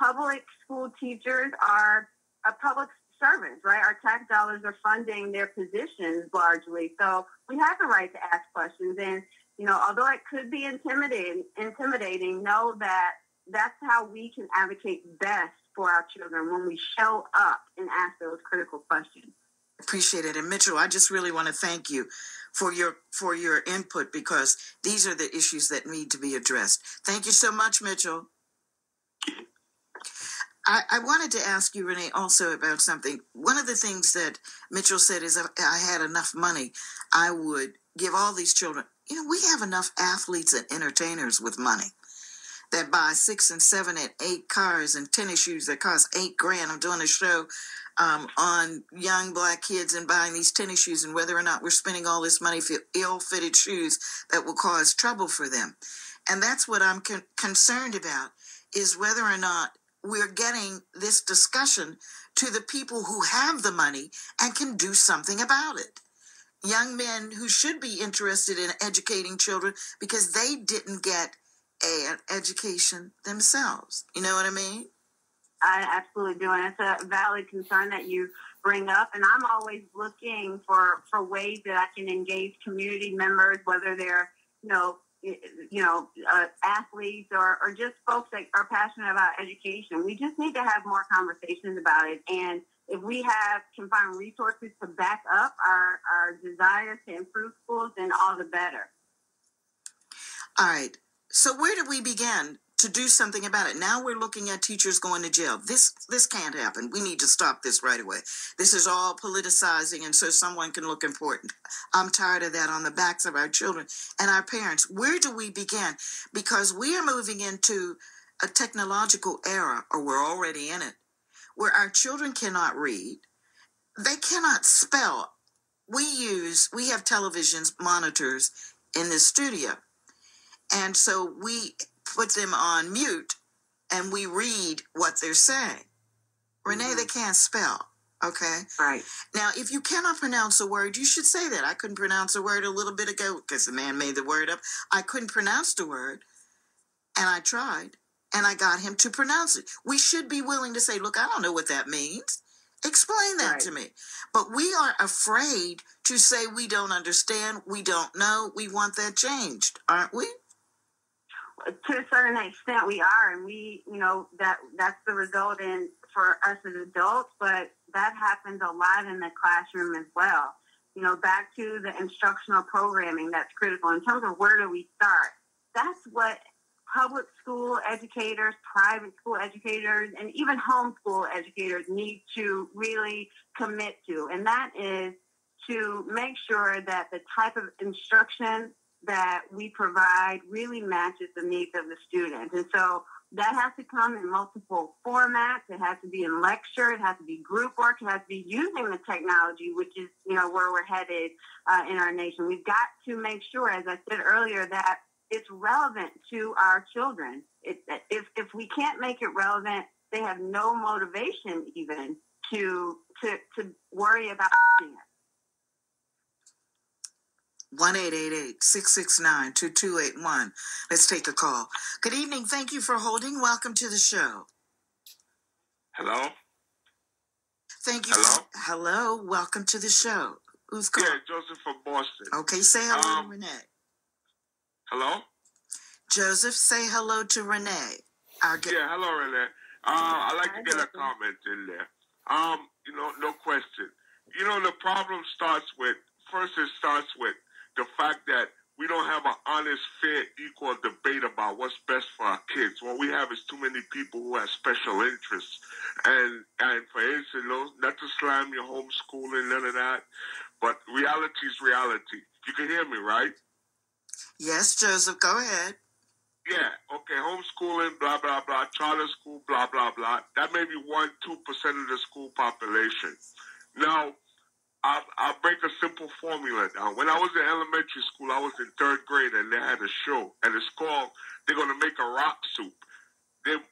public school teachers are a public servants, right? Our tax dollars are funding their positions largely. So we have the right to ask questions. And, although it could be intimidating, know that that's how we can advocate best for our children, when we show up and ask those critical questions. Appreciate it. And Mitchell, I just really want to thank you for your input, because these are the issues that need to be addressed. Thank you so much, Mitchell. I wanted to ask you, Renae, also about something. One of the things that Mitchell said is, if I had enough money, I would give all these children. We have enough athletes and entertainers with money that buy 6 and 7 and 8 cars and tennis shoes that cost $8,000. I'm doing a show on young Black kids and buying these tennis shoes, and whether or not we're spending all this money for ill-fitted shoes that will cause trouble for them. And that's what I'm concerned about, is whether or not we're getting this discussion to the people who have the money and can do something about it. Young men who should be interested in educating children because they didn't get an education themselves. You know what I mean? I absolutely do. And it's a valid concern that you bring up. And I'm always looking for ways that I can engage community members, whether they're, athletes or just folks that are passionate about education. We just need to have more conversations about it. And if we can find resources to back up our desire to improve schools, then all the better. All right. So where do we begin to do something about it? Now we're looking at teachers going to jail. This can't happen. We need to stop this right away. This is all politicizing, and so someone can look important. I'm tired of that on the backs of our children and our parents. Where do we begin? Because we are moving into a technological era, or we're already in it, where our children cannot read. They cannot spell. We have televisions, monitors in this studio. And so we put them on mute and we read what they're saying. Renae, they can't spell. Okay? Right. Now, if you cannot pronounce a word, you should say that. I couldn't pronounce a word a little bit ago because the man made the word up. I couldn't pronounce the word, and I tried, and I got him to pronounce it. We should be willing to say, look, I don't know what that means. Explain that to me. But we are afraid to say we don't understand, we don't know, we want that changed, aren't we? To a certain extent, we are, and we, that's the result for us as adults, but that happens a lot in the classroom as well. Back to the instructional programming that's critical in terms of where do we start. That's what public school educators, private school educators, and even homeschool educators need to really commit to, and that is to make sure that the type of instruction that we provide really matches the needs of the students. And so that has to come in multiple formats. It has to be in lecture. It has to be group work. It has to be using the technology, which is, where we're headed in our nation. We've got to make sure, as I said earlier, that it's relevant to our children. If we can't make it relevant, they have no motivation even to worry about it. 1-888-669-2281. Let's take a call. Good evening. Thank you for holding. Welcome to the show. Hello? Thank you. Hello. Welcome to the show. Who's calling? Yeah, Joseph from Boston. Okay, say hello to Renae. Hello? Joseph, say hello to Renae. Yeah, hello, Renae. I'd like to get a comment in there. No question. The problem starts with the fact that we don't have an honest, fair, equal debate about what's best for our kids. What we have is too many people who have special interests. And for instance, not to slam your homeschooling, none of that, but reality is reality. You can hear me, right? Yes, Joseph, go ahead. Yeah, okay, homeschooling, blah, blah, blah, charter school, blah, blah, blah. That may be 1-2% of the school population. Now, I'll break a simple formula down. When I was in elementary school, I was in 3rd grade, and they had a show, and it's called, they're going to make a rock soup.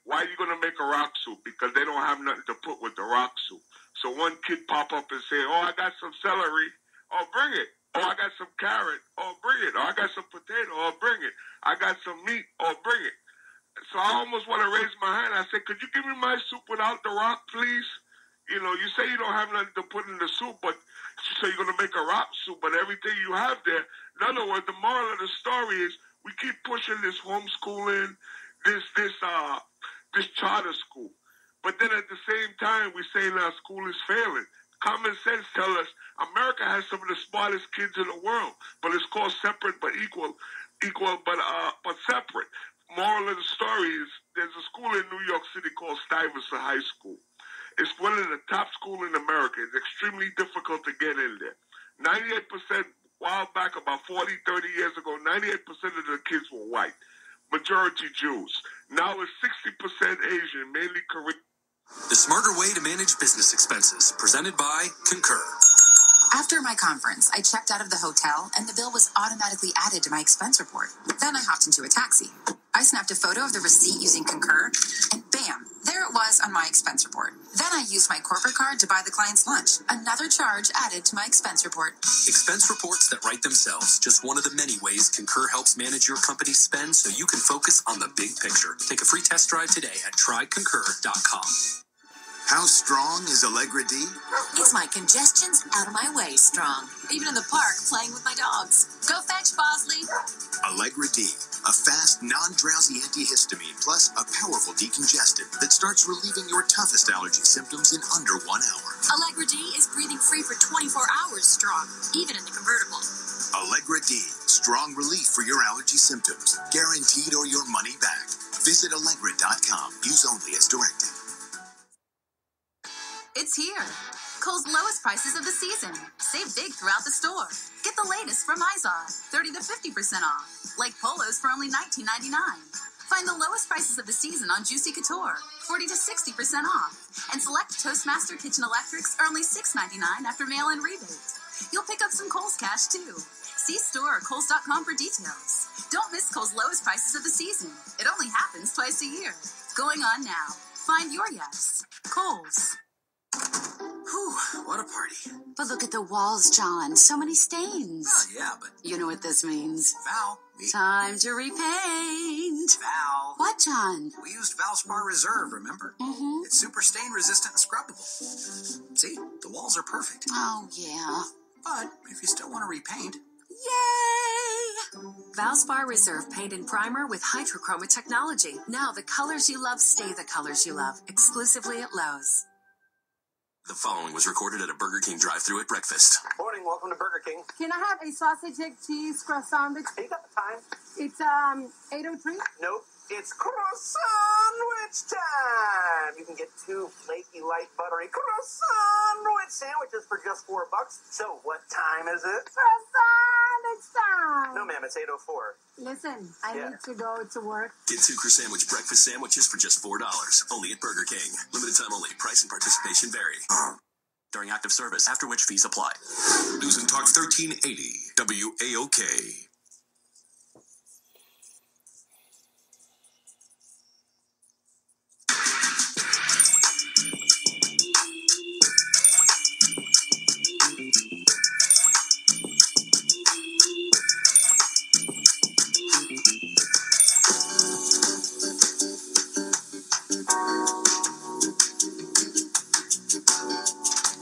Why are you going to make a rock soup? Because they don't have nothing to put with the rock soup. So one kid pop up and say, oh, I got some celery. Oh, bring it. Oh, I got some carrot. Oh, bring it. Oh, I got some potato. Oh, bring it. I got some meat. Oh, bring it. So I almost want to raise my hand. I said, could you give me my soup without the rock, please? You say you don't have nothing to put in the soup, but so you're going to make a rock soup, but everything you have there. In other words, the moral of the story is we keep pushing this homeschooling, this charter school. But then at the same time, we say our school is failing. Common sense tells us America has some of the smartest kids in the world, but it's called separate but equal, but separate. Moral of the story is there's a school in New York City called Stuyvesant High School. It's one of the top schools in America. It's extremely difficult to get in there. 98%, while back about 40, 30 years ago, 98% of the kids were white, majority Jews. Now it's 60% Asian, mainly Korean. The smarter way to manage business expenses, presented by Concur. After my conference, I checked out of the hotel, and the bill was automatically added to my expense report. Then I hopped into a taxi. I snapped a photo of the receipt using Concur, and bam, there it was on my expense report. Then I used my corporate card to buy the client's lunch. Another charge added to my expense report. Expense reports that write themselves. Just one of the many ways Concur helps manage your company's spend so you can focus on the big picture. Take a free test drive today at tryconcur.com. How strong is Allegra D? It's my congestion's out of my way strong. Even in the park, playing with my dogs. Go fetch, Bosley. Allegra D, a fast, non-drowsy antihistamine plus a powerful decongestant that starts relieving your toughest allergy symptoms in under 1 hour. Allegra D is breathing free for 24 hours strong, even in the convertible. Allegra D, strong relief for your allergy symptoms, guaranteed or your money back. Visit Allegra.com. Use only as directed. It's here. Kohl's lowest prices of the season. Save big throughout the store. Get the latest from Izod, 30 to 50% off. Like polos for only $19.99. Find the lowest prices of the season on Juicy Couture, 40 to 60% off. And select Toastmaster kitchen electrics are only $6.99 after mail-in rebate. You'll pick up some Kohl's cash too. See store or Kohls.com for details. Don't miss Kohl's lowest prices of the season. It only happens twice a year. Going on now. Find your yes. Kohl's. Whew, what a party. But look at the walls, John. So many stains. Oh, yeah, but... You know what this means. Val. Time to repaint. Val. What, John? We used Valspar Reserve, remember? Mm-hmm. It's super stain resistant and scrubbable. See, the walls are perfect. Oh, yeah. But if you still want to repaint... Yay! Valspar Reserve Paint and Primer with Hydrochroma technology. Now the colors you love stay the colors you love. Exclusively at Lowe's. The following was recorded at a Burger King drive-thru at breakfast. Morning, welcome to Burger King. Can I have a sausage, egg, cheese, croissant? You got the time? It's 8:03. Nope, it's croissant time. You can get 2 flaky, light, buttery croissant sandwiches for just $4. So, what time is it? Croissant, it's time. No, ma'am, it's 8:04. Listen, I need to go to work. Get 2 croissant breakfast sandwiches for just $4. Only at Burger King. Limited time only. Price and participation vary. During active service, after which fees apply. News and Talk 1380, WAOK.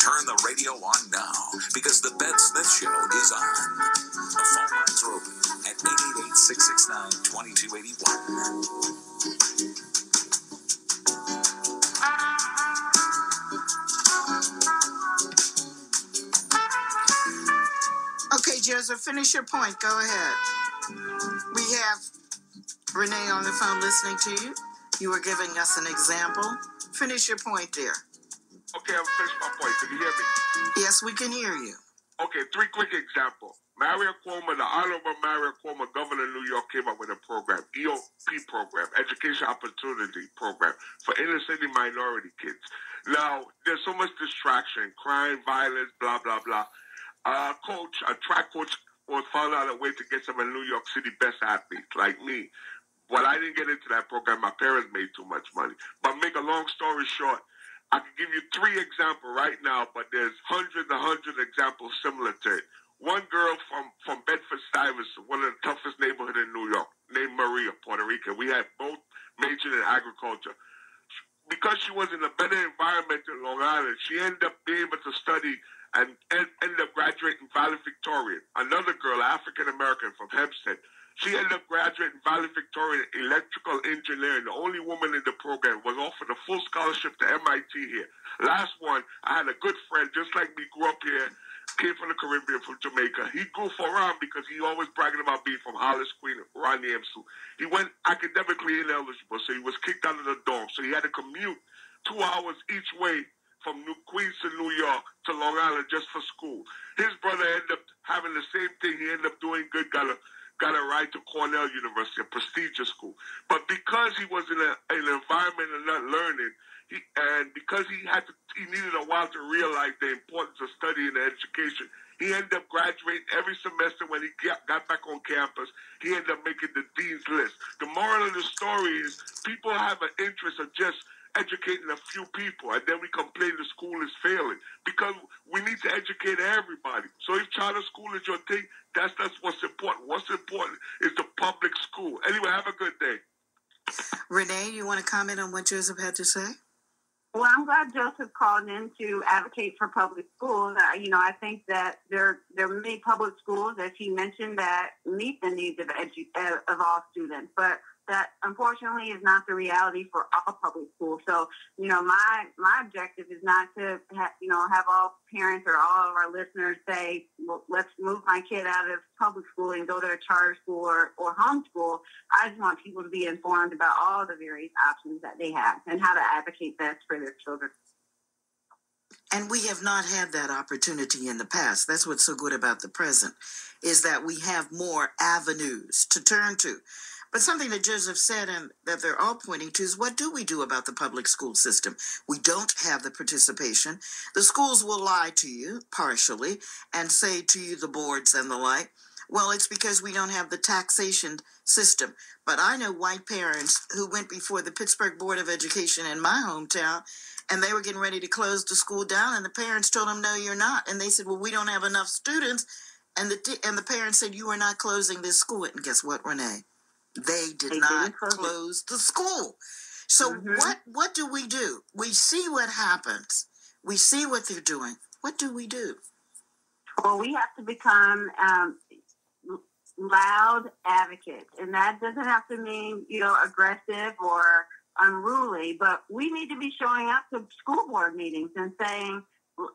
Turn the radio on now, because the Bev Smith Show is on. The phone lines are open at 888-669-2281. Okay, Joseph, finish your point. Go ahead. We have Renae on the phone listening to you. You were giving us an example. Finish your point, dear. Okay, I'll finish my point. Can you hear me? Yes, we can hear you. Okay, 3 quick examples. Mario Cuomo, the Honorable Mario Cuomo, Governor of New York, came up with a program, EOP program, Education Opportunity Program, for inner city minority kids. Now, there's so much distraction, crime, violence, blah, blah, blah. A track coach, found out a way to get some of New York City best athletes like me. But I didn't get into that program. My parents made too much money. But make a long story short, I can give you 3 examples right now, but there's hundreds examples similar to it. One girl from Bedford-Stuyvesant, one of the toughest neighborhoods in New York, named Maria, Puerto Rican. We had both majored in agriculture. Because she was in a better environment in Long Island, she ended up being able to study and ended up graduating valedictorian. Another girl, African-American from Hempstead, she ended up graduating valedictorian in electrical engineering. The only woman in the program, was offered a full scholarship to MIT here. Last one, I had a good friend, just like me, grew up here, came from the Caribbean, from Jamaica. He grew for Ron because he always bragging about being from Hollis, Queen, Ron Yamsu. He went academically ineligible, so he was kicked out of the dorm. So he had to commute 2 hours each way from Queens to New York to Long Island just for school. His brother ended up having the same thing. He ended up doing good, got a ride to Cornell University, a prestigious school. But because he was in an environment of not learning, because he needed a while to realize the importance of studying and education, he ended up graduating every semester. When he got back on campus, he ended up making the dean's list. The moral of the story is people have an interest of just educating a few people, and then we complain the school is failing, because we need to educate everybody. So if charter school is your thing, that's what's important. What's important is the public school. Anyway, have a good day. Renae, you want to comment on what Joseph had to say? Well, I'm glad Joseph called in to advocate for public schools. I think that there are many public schools, as he mentioned, that meet the needs of all students, but that unfortunately is not the reality for all public schools. So, my objective is not to have all parents or all of our listeners say, well, let's move my kid out of public school and go to a charter school or homeschool. I just want people to be informed about all the various options that they have and how to advocate best for their children. And we have not had that opportunity in the past. That's what's so good about the present, is that we have more avenues to turn to. But something that Joseph said and that they're all pointing to is, what do we do about the public school system? We don't have the participation. The schools will lie to you partially and say to you, the boards and the like, well, it's because we don't have the taxation system. But I know white parents who went before the Pittsburgh Board of Education in my hometown, and they were getting ready to close the school down, and the parents told them, no, you're not. And they said, well, we don't have enough students. And the parents said, you are not closing this school. And guess what, Renae? They did not close the school. So what do? We see what happens. We see what they're doing. What do we do? Well, we have to become loud advocates. And that doesn't have to mean, aggressive or unruly, but we need to be showing up to school board meetings and saying,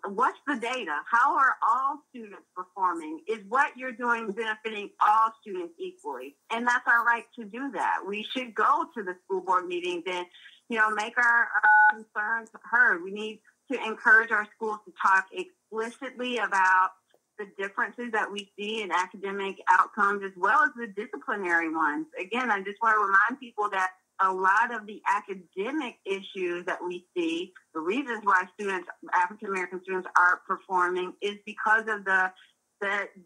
what's the data? How are all students performing? Is what you're doing benefiting all students equally? And that's our right to do that. We should go to the school board meetings and, make our concerns heard. We need to encourage our schools to talk explicitly about the differences that we see in academic outcomes as well as the disciplinary ones. Again, I just want to remind people that a lot of the academic issues that we see, the reasons why African-American students aren't performing, is because of the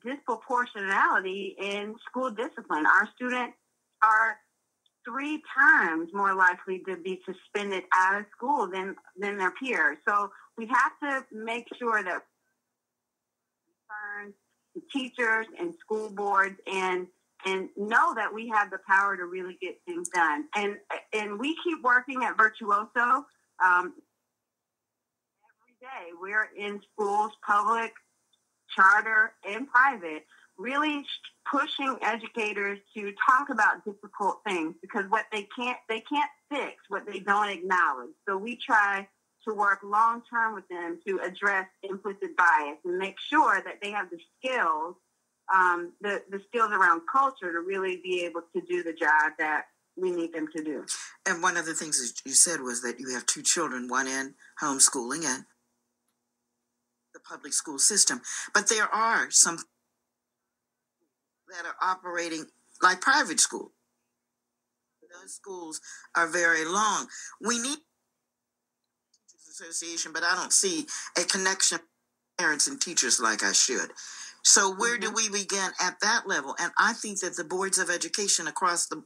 disproportionality in school discipline. Our students are 3 times more likely to be suspended out of school than their peers. So we have to make sure that the teachers and school boards and know that we have the power to really get things done. And we keep working at Virtuoso every day. We're in schools, public, charter, and private, really pushing educators to talk about difficult things, because what they can't fix what they don't acknowledge. So we try to work long term with them to address implicit bias and make sure that they have the skills, the skills around culture to really be able to do the job that we need them to do. And one of the things that you said was that you have 2 children, one in homeschooling and the public school system. But there are some that are operating like private schools. Those schools are very long. We need Teachers Association, but I don't see a connection with parents and teachers like I should. So where do we begin at that level? And I think that the boards of education across the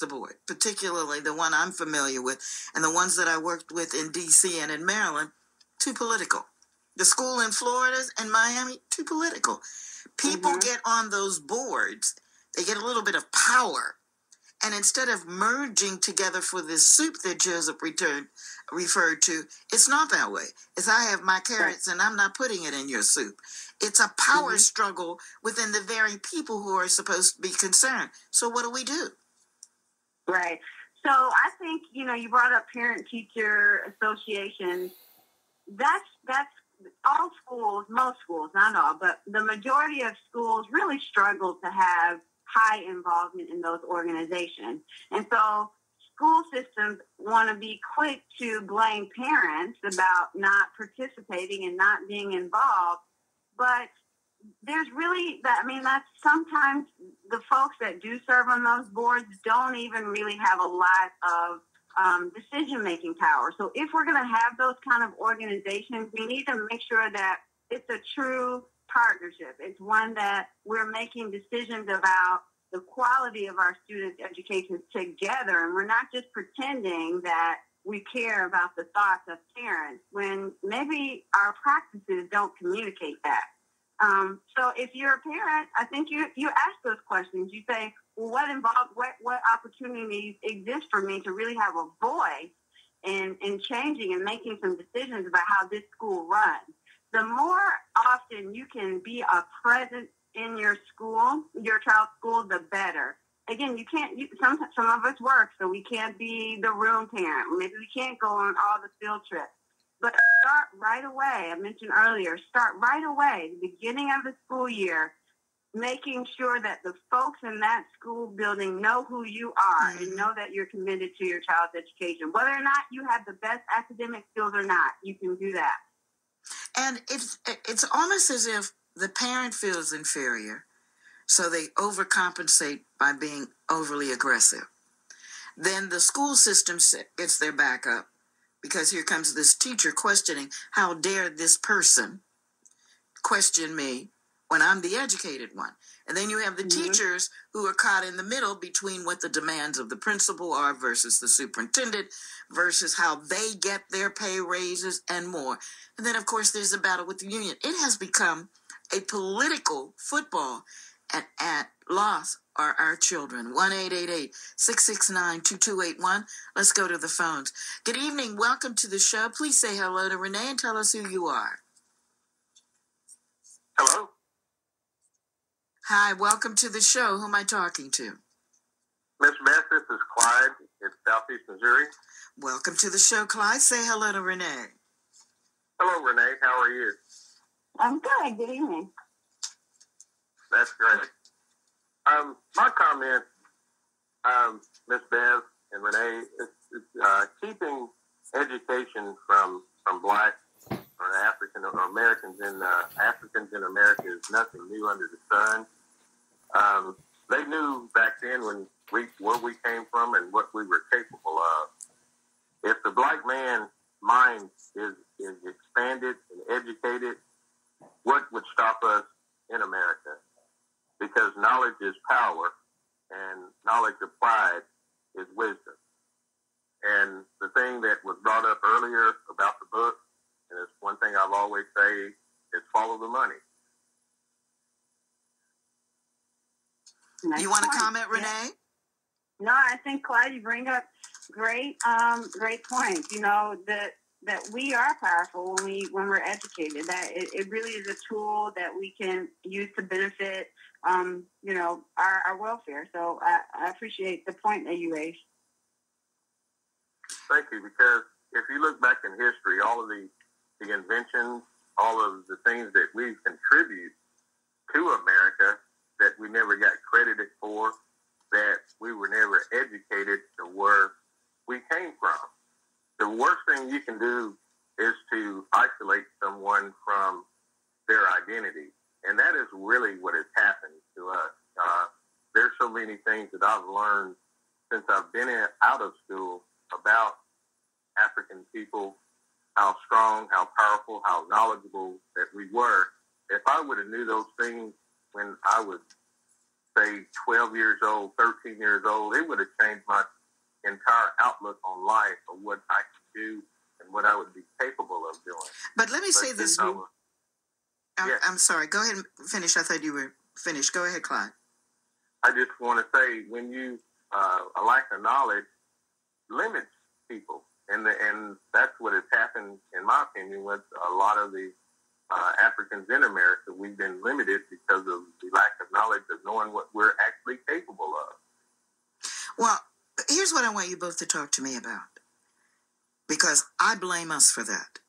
board, particularly the one I'm familiar with and the ones that I worked with in D.C. and in Maryland, too political. The school in Florida and Miami, too political. People get on those boards, they get a little bit of power, and instead of merging together for this soup that Joseph referred to, it's not that way. It's I have my carrots and I'm not putting it in your soup. It's a power struggle within the very people who are supposed to be concerned. So what do we do? Right. So I think, you brought up parent-teacher associations. That's all schools, most schools, not all, but the majority of schools really struggle to have high involvement in those organizations. And so school systems want to be quick to blame parents about not participating and not being involved. But there's really that's sometimes the folks that do serve on those boards don't even really have a lot of decision-making power. So if we're going to have those kind of organizations, we need to make sure that it's a true partnership. It's one that we're making decisions about the quality of our students' education together, and we're not just pretending that we care about the thoughts of parents when maybe our practices don't communicate that. So if you're a parent, I think you ask those questions. You say, well, what opportunities exist for me to really have a voice in changing and making some decisions about how this school runs. The more often you can be a presence in your school, your child's school, the better. Again, you can't. Some of us work, so we can't be the room parent. Maybe we can't go on all the field trips. But start right away. I mentioned earlier, start right away, the beginning of the school year, making sure that the folks in that school building know who you are and know that you're committed to your child's education. Whether or not you have the best academic skills or not, you can do that. And it's almost as if the parent feels inferior, so they overcompensate by being overly aggressive. Then the school system gets their back up, because here comes this teacher questioning, how dare this person question me when I'm the educated one? And then you have the teachers who are caught in the middle between what the demands of the principal are versus the superintendent versus how they get their pay raises and more. And then, of course, there's a battle with the union. It has become a political football, and at loss are our children. 1-888-669-2281. Let's go to the phones. Good evening. Welcome to the show. Please say hello to Renae and tell us who you are. Hello. Hi, welcome to the show. Who am I talking to? Miss Beth, this is Clyde in Southeast Missouri. Welcome to the show, Clyde. Say hello to Renae. Hello, Renae. How are you? I'm good. Good evening. That's great. My comment, Miss Bev and Renae, is keeping education from Black or African or Americans in Africans in America is nothing new under the sun. They knew back then where we came from and what we were capable of. If the Black man's mind is expanded and educated, what would stop us in America? Because knowledge is power, and knowledge applied is wisdom. And the thing that was brought up earlier about the book, and it's one thing I've always say, is follow the money. Nice you want to point. comment, Renae? No, I think, Clyde, you bring up great points. You know, that we are powerful when we're educated. That it really is a tool that we can use to benefit, our welfare. So I appreciate the point that you raised. Thank you, because if you look back in history, all of the inventions, all of the things that we contribute to America that we never got credited for, that we were never educated to where we came from. The worst thing you can do is to isolate someone from their identity. And that is really what has happened to us. There's so many things that I've learned since I've been out of school about African people, how strong, how powerful, how knowledgeable that we were. If I would have knew those things when I was, say, 12 years old, 13 years old, it would have changed my entire outlook on life of what I could do and what I would be capable of doing. But let me say this. I'm sorry. Go ahead and finish. I thought you were finished. Go ahead, Clyde. I just want to say, when you a lack of knowledge limits people, and that's what has happened, in my opinion, with a lot of the Africans in America. We've been limited because of the lack of knowledge of knowing what we're actually capable of. Well, here's what I want you both to talk to me about, because I blame us for that.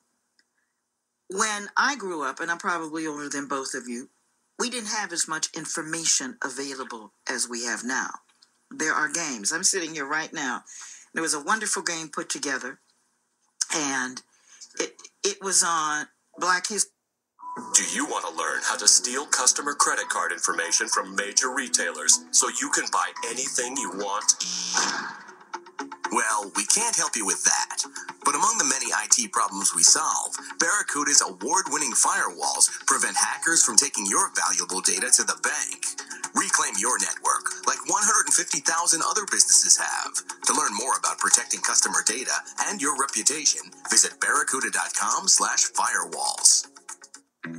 When I grew up, and I'm probably older than both of you, we didn't have as much information available as we have now. There are games. I'm sitting here right now. There was a wonderful game put together, and it was on Black History. Do you want to learn how to steal customer credit card information from major retailers so you can buy anything you want? Well, we can't help you with that. But among the many IT problems we solve, Barracuda's award-winning firewalls prevent hackers from taking your valuable data to the bank. Reclaim your network like 150,000 other businesses have. To learn more about protecting customer data and your reputation, visit barracuda.com/firewalls.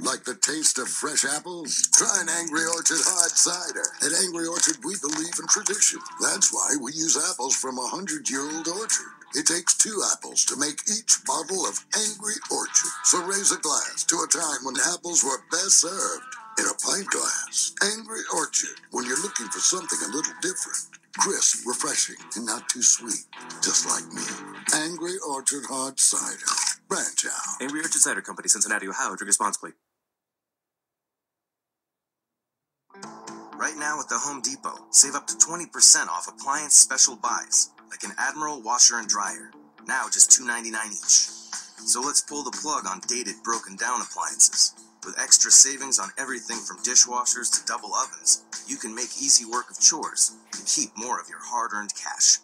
Like the taste of fresh apples? Try an Angry Orchard hard cider. At Angry Orchard, we believe in tradition. That's why we use apples from a 100-year-old orchard. It takes 2 apples to make each bottle of Angry Orchard. So raise a glass to a time when apples were best served in a pint glass. Angry Orchard, when you're looking for something a little different. Crisp, refreshing, and not too sweet. Just like me. Angry Orchard Hard Cider. Branch out. Angry Orchard Cider Company, Cincinnati, Ohio. Drink responsibly. Right now at the Home Depot, save up to 20% off appliance special buys, like an Admiral washer and dryer. Now just $2.99 each. So let's pull the plug on dated, broken down appliances. With extra savings on everything from dishwashers to double ovens, you can make easy work of chores and keep more of your hard-earned cash.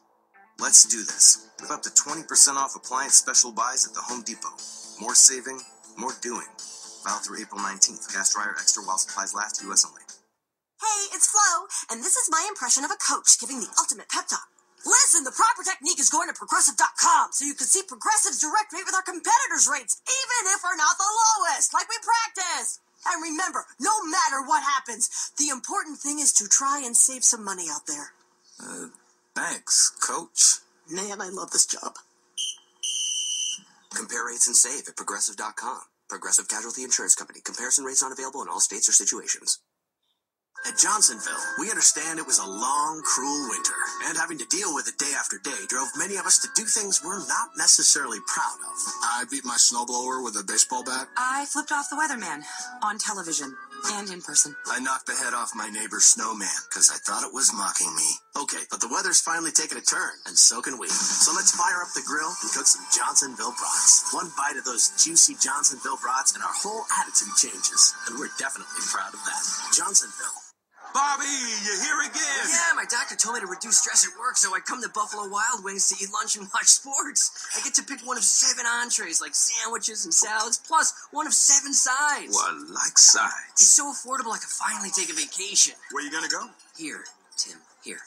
Let's do this, with up to 20% off appliance special buys at the Home Depot. More saving, more doing. Valid through April 19th. Gas dryer extra while supplies last, U.S. only. Hey, it's Flo, and this is my impression of a coach giving the ultimate pep talk. Listen, the proper technique is going to Progressive.com so you can see Progressive's direct rate with our competitors' rates, even if we're not the lowest, like we practiced. And remember, no matter what happens, the important thing is to try and save some money out there. Thanks, Coach. Man, I love this job. Compare rates and save at Progressive.com. Progressive Casualty Insurance Company. Comparison rates not available in all states or situations. At Johnsonville, we understand it was a long, cruel winter, and having to deal with it day after day drove many of us to do things we're not necessarily proud of. I beat my snowblower with a baseball bat. I flipped off the weatherman on television and in person. I knocked the head off my neighbor's snowman because I thought it was mocking me. Okay, but the weather's finally taken a turn, and so can we. So let's fire up the grill and cook some Johnsonville brats. One bite of those juicy Johnsonville brats and our whole attitude changes, and we're definitely proud of that. Johnsonville. Bobby, you're here again. Yeah, my doctor told me to reduce stress at work, so I come to Buffalo Wild Wings to eat lunch and watch sports. I get to pick one of 7 entrees, like sandwiches and salads, plus one of 7 sides. Well, like sides. It's so affordable I can finally take a vacation. Where you gonna go? Here, Tim, here.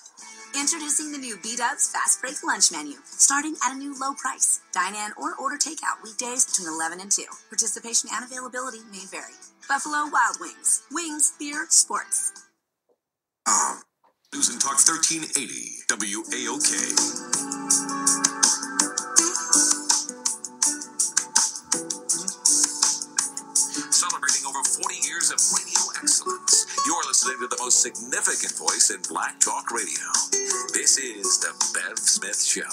Introducing the new B-Dubs Fast Break Lunch Menu, starting at a new low price. Dine in or order takeout weekdays between 11 and 2. Participation and availability may vary. Buffalo Wild Wings. Wings, beer, sports. News and Talk 1380 WAOK. Celebrating over 40 years of radio excellence. You're listening to the most significant voice in Black Talk Radio. This is the Bev Smith Show.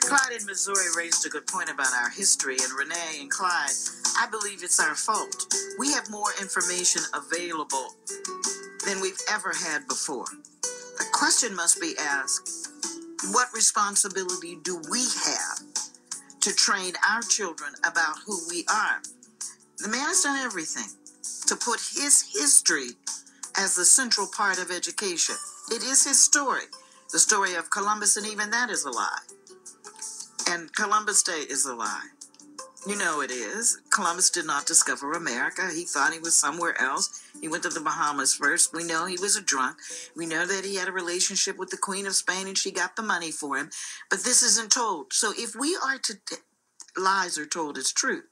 Clyde in Missouri raised a good point about our history, and Renae and Clyde, I believe it's our fault. We have more information available than we've ever had before. The question must be asked, what responsibility do we have to train our children about who we are? The man has done everything to put his history as the central part of education. It is his story. The story of Columbus, and even that is a lie. And Columbus Day is a lie. You know it is. Columbus did not discover America. He thought he was somewhere else. He went to the Bahamas first. We know he was a drunk. We know that he had a relationship with the Queen of Spain and she got the money for him. But this isn't told. So if we are to... lies are told as truth.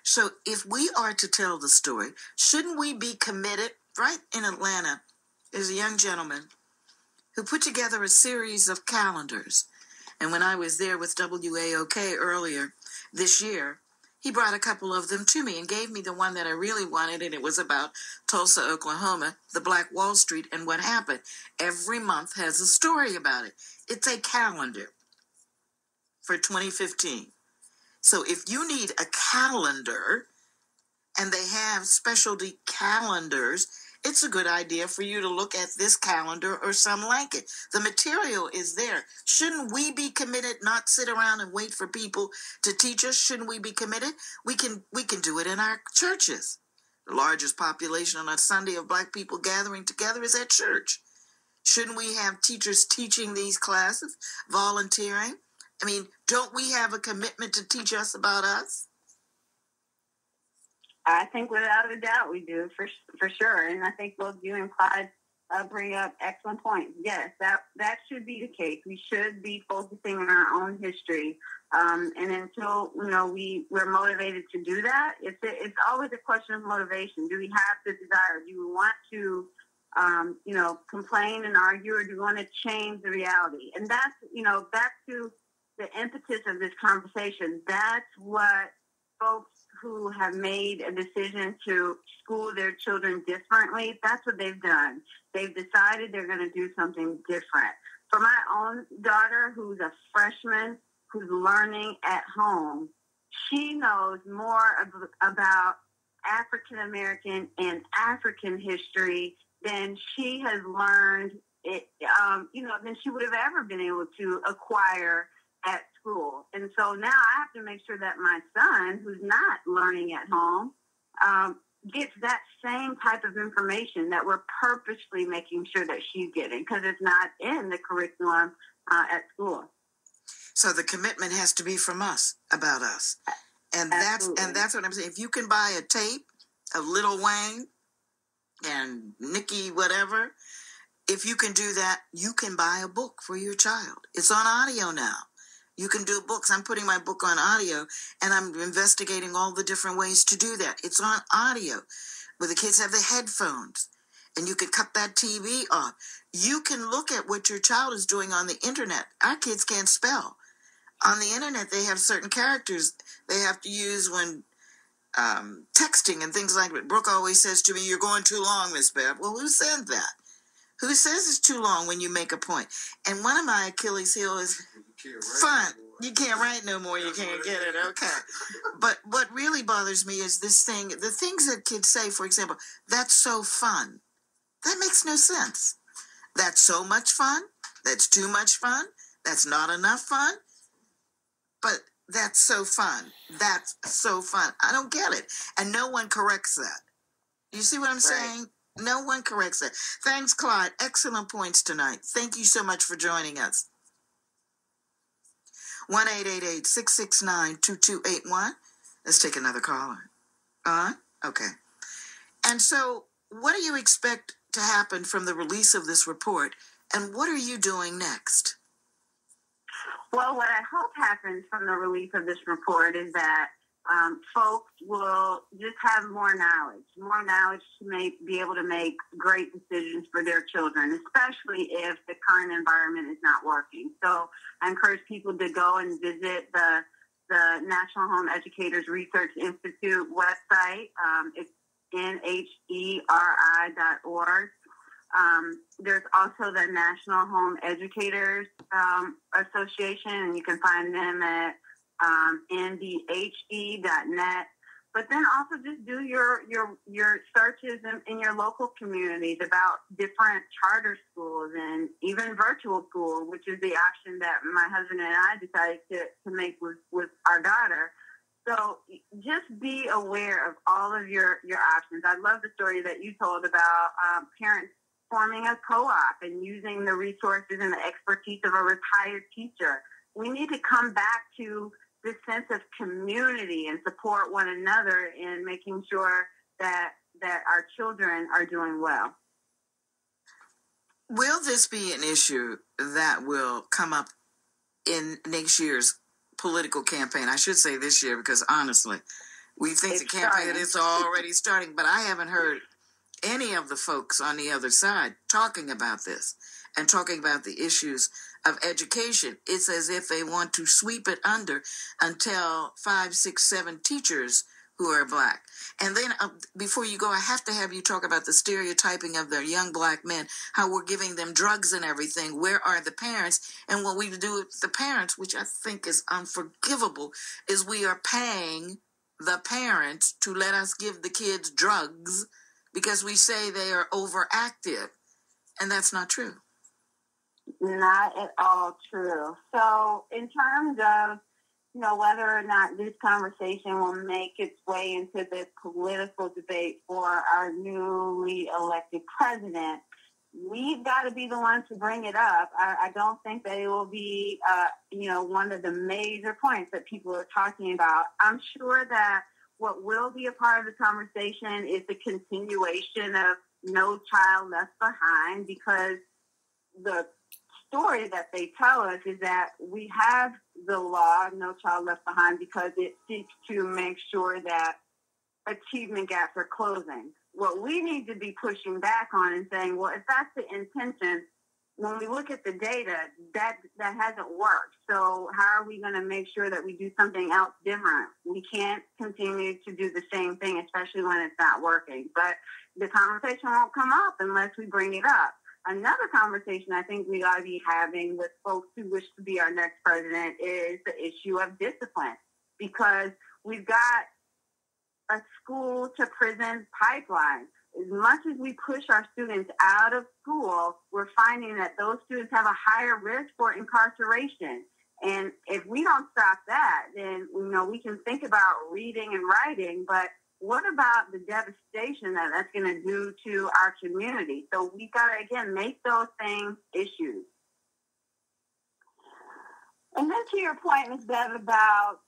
So if we are to tell the story, shouldn't we be committed? Right in Atlanta, there's a young gentleman who put together a series of calendars. And when I was there with WAOK earlier this year, he brought a couple of them to me and gave me the one that I really wanted, and it was about Tulsa, Oklahoma, the Black Wall Street, and what happened. Every month has a story about it. It's a calendar for 2015. So if you need a calendar, and they have specialty calendars, it's a good idea for you to look at this calendar or some like it. The material is there. Shouldn't we be committed, not sit around and wait for people to teach us? Shouldn't we be committed? We can do it in our churches. The largest population on a Sunday of Black people gathering together is at church. Shouldn't we have teachers teaching these classes, volunteering? I mean, don't we have a commitment to teach us about us? I think without a doubt we do, for sure. And I think both you and Clyde bring up excellent points. Yes, that should be the case. We should be focusing on our own history. And until, we're motivated to do that, it's always a question of motivation. Do we have the desire? Do we want to, complain and argue, or do we want to change the reality? And that's, back to the impetus of this conversation. That's what folks who have made a decision to school their children differently, that's what they've done. They've decided they're going to do something different. For my own daughter, who's a freshman, who's learning at home, she knows more about African American and African history than she has learned than she would have ever been able to acquire at school. And so now I have to make sure that my son, who's not learning at home, gets that same type of information that we're purposely making sure that she's getting, because it's not in the curriculum at school. So the commitment has to be from us, about us. And that's what I'm saying. If you can buy a tape of Lil Wayne and Nicki whatever, if you can do that, you can buy a book for your child. It's on audio now. You can do books. I'm putting my book on audio, and I'm investigating all the different ways to do that. It's on audio, where the kids have the headphones, and you can cut that TV off. You can look at what your child is doing on the internet. Our kids can't spell. On the internet, they have certain characters they have to use when texting and things like that. Brooke always says to me, "You're going too long, Miss Bev." Well, who said that? Who says it's too long when you make a point? And one of my Achilles heel is fun. You can't write no more. You can't get it. Okay. But what really bothers me is this thing, the things that kids say, for example, "That's so fun." That makes no sense. That's so much fun. That's too much fun. That's not enough fun. But that's so fun. That's so fun. I don't get it. And no one corrects that. You see what I'm saying? No one corrects it. Thanks, Clyde. Excellent points tonight. Thank you so much for joining us. 1-888-669-2281. Let's take another caller. Okay. And so what do you expect to happen from the release of this report, and what are you doing next? Well, what I hope happens from the release of this report is that folks will just have more knowledge to be able to make great decisions for their children, especially if the current environment is not working. So I encourage people to go and visit the National Home Educators Research Institute website. It's NHERI.org. There's also the National Home Educators Association, and you can find them at ndhe.net. But then also just do your searches in your local communities about different charter schools and even virtual school, which is the option that my husband and I decided to make with our daughter. So just be aware of all of your options. I love the story that you told about parents forming a co-op and using the resources and the expertise of a retired teacher. We need to come back to this sense of community and support one another in making sure that our children are doing well. Will this be an issue that will come up in next year's political campaign? I should say this year, because honestly, we think the campaign is already starting, but I haven't heard any of the folks on the other side talking about this and talking about the issues of education. It's as if they want to sweep it under until 5, 6, 7 teachers who are black. And then before you go, I have to have you talk about the stereotyping of the young black men, how we're giving them drugs and everything. Where are the parents? And what we do with the parents, which I think is unforgivable, is we are paying the parents to let us give the kids drugs because we say they are overactive. And that's not true. Not at all true. So in terms of, whether or not this conversation will make its way into the political debate for our newly elected president, we've got to be the ones to bring it up. I don't think that it will be, one of the major points that people are talking about. I'm sure that what will be a part of the conversation is the continuation of No Child Left Behind, because the story that they tell us is that we have the law, No Child Left Behind, because it seeks to make sure that achievement gaps are closing. What we need to be pushing back on and saying, well, if that's the intention, when we look at the data, that hasn't worked. So how are we going to make sure that we do something else different? We can't continue to do the same thing, especially when it's not working. But the conversation won't come up unless we bring it up. Another conversation I think we ought to be having with folks who wish to be our next president is the issue of discipline, because we've got a school to prison pipeline. As much as we push our students out of school, we're finding that those students have a higher risk for incarceration. And if we don't stop that, then, we can think about reading and writing, but what about the devastation that that's going to do to our community? So we've got to, again, make those things issues. And then to your point, Ms. Bev, about,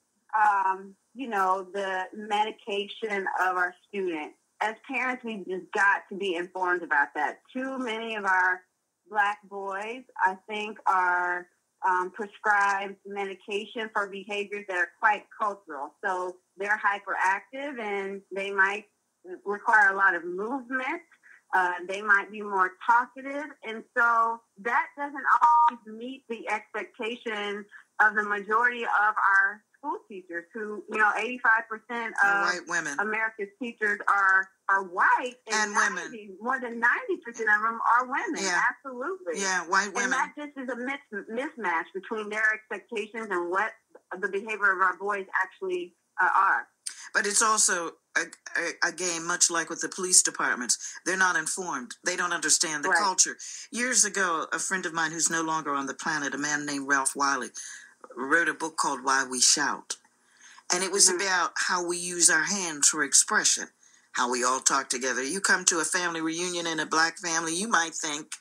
the medication of our students. As parents, we've just got to be informed about that. Too many of our Black boys, I think, are prescribed medication for behaviors that are quite cultural. So they're hyperactive and they might require a lot of movement. They might be more talkative. And so that doesn't always meet the expectations of the majority of our school teachers who, 85% of white women. America's teachers are white, and women. More than 90% of them are women. Yeah. Absolutely. Yeah, white women. And that just is a mismatch between their expectations and what the behavior of our boys actually are. But it's also a game, much like with the police departments. They're not informed. They don't understand the culture. Years ago, a friend of mine who's no longer on the planet, a man named Ralph Wiley, wrote a book called Why We Shout. And it was about how we use our hands for expression, how we all talk together. You come to a family reunion in a Black family, you might think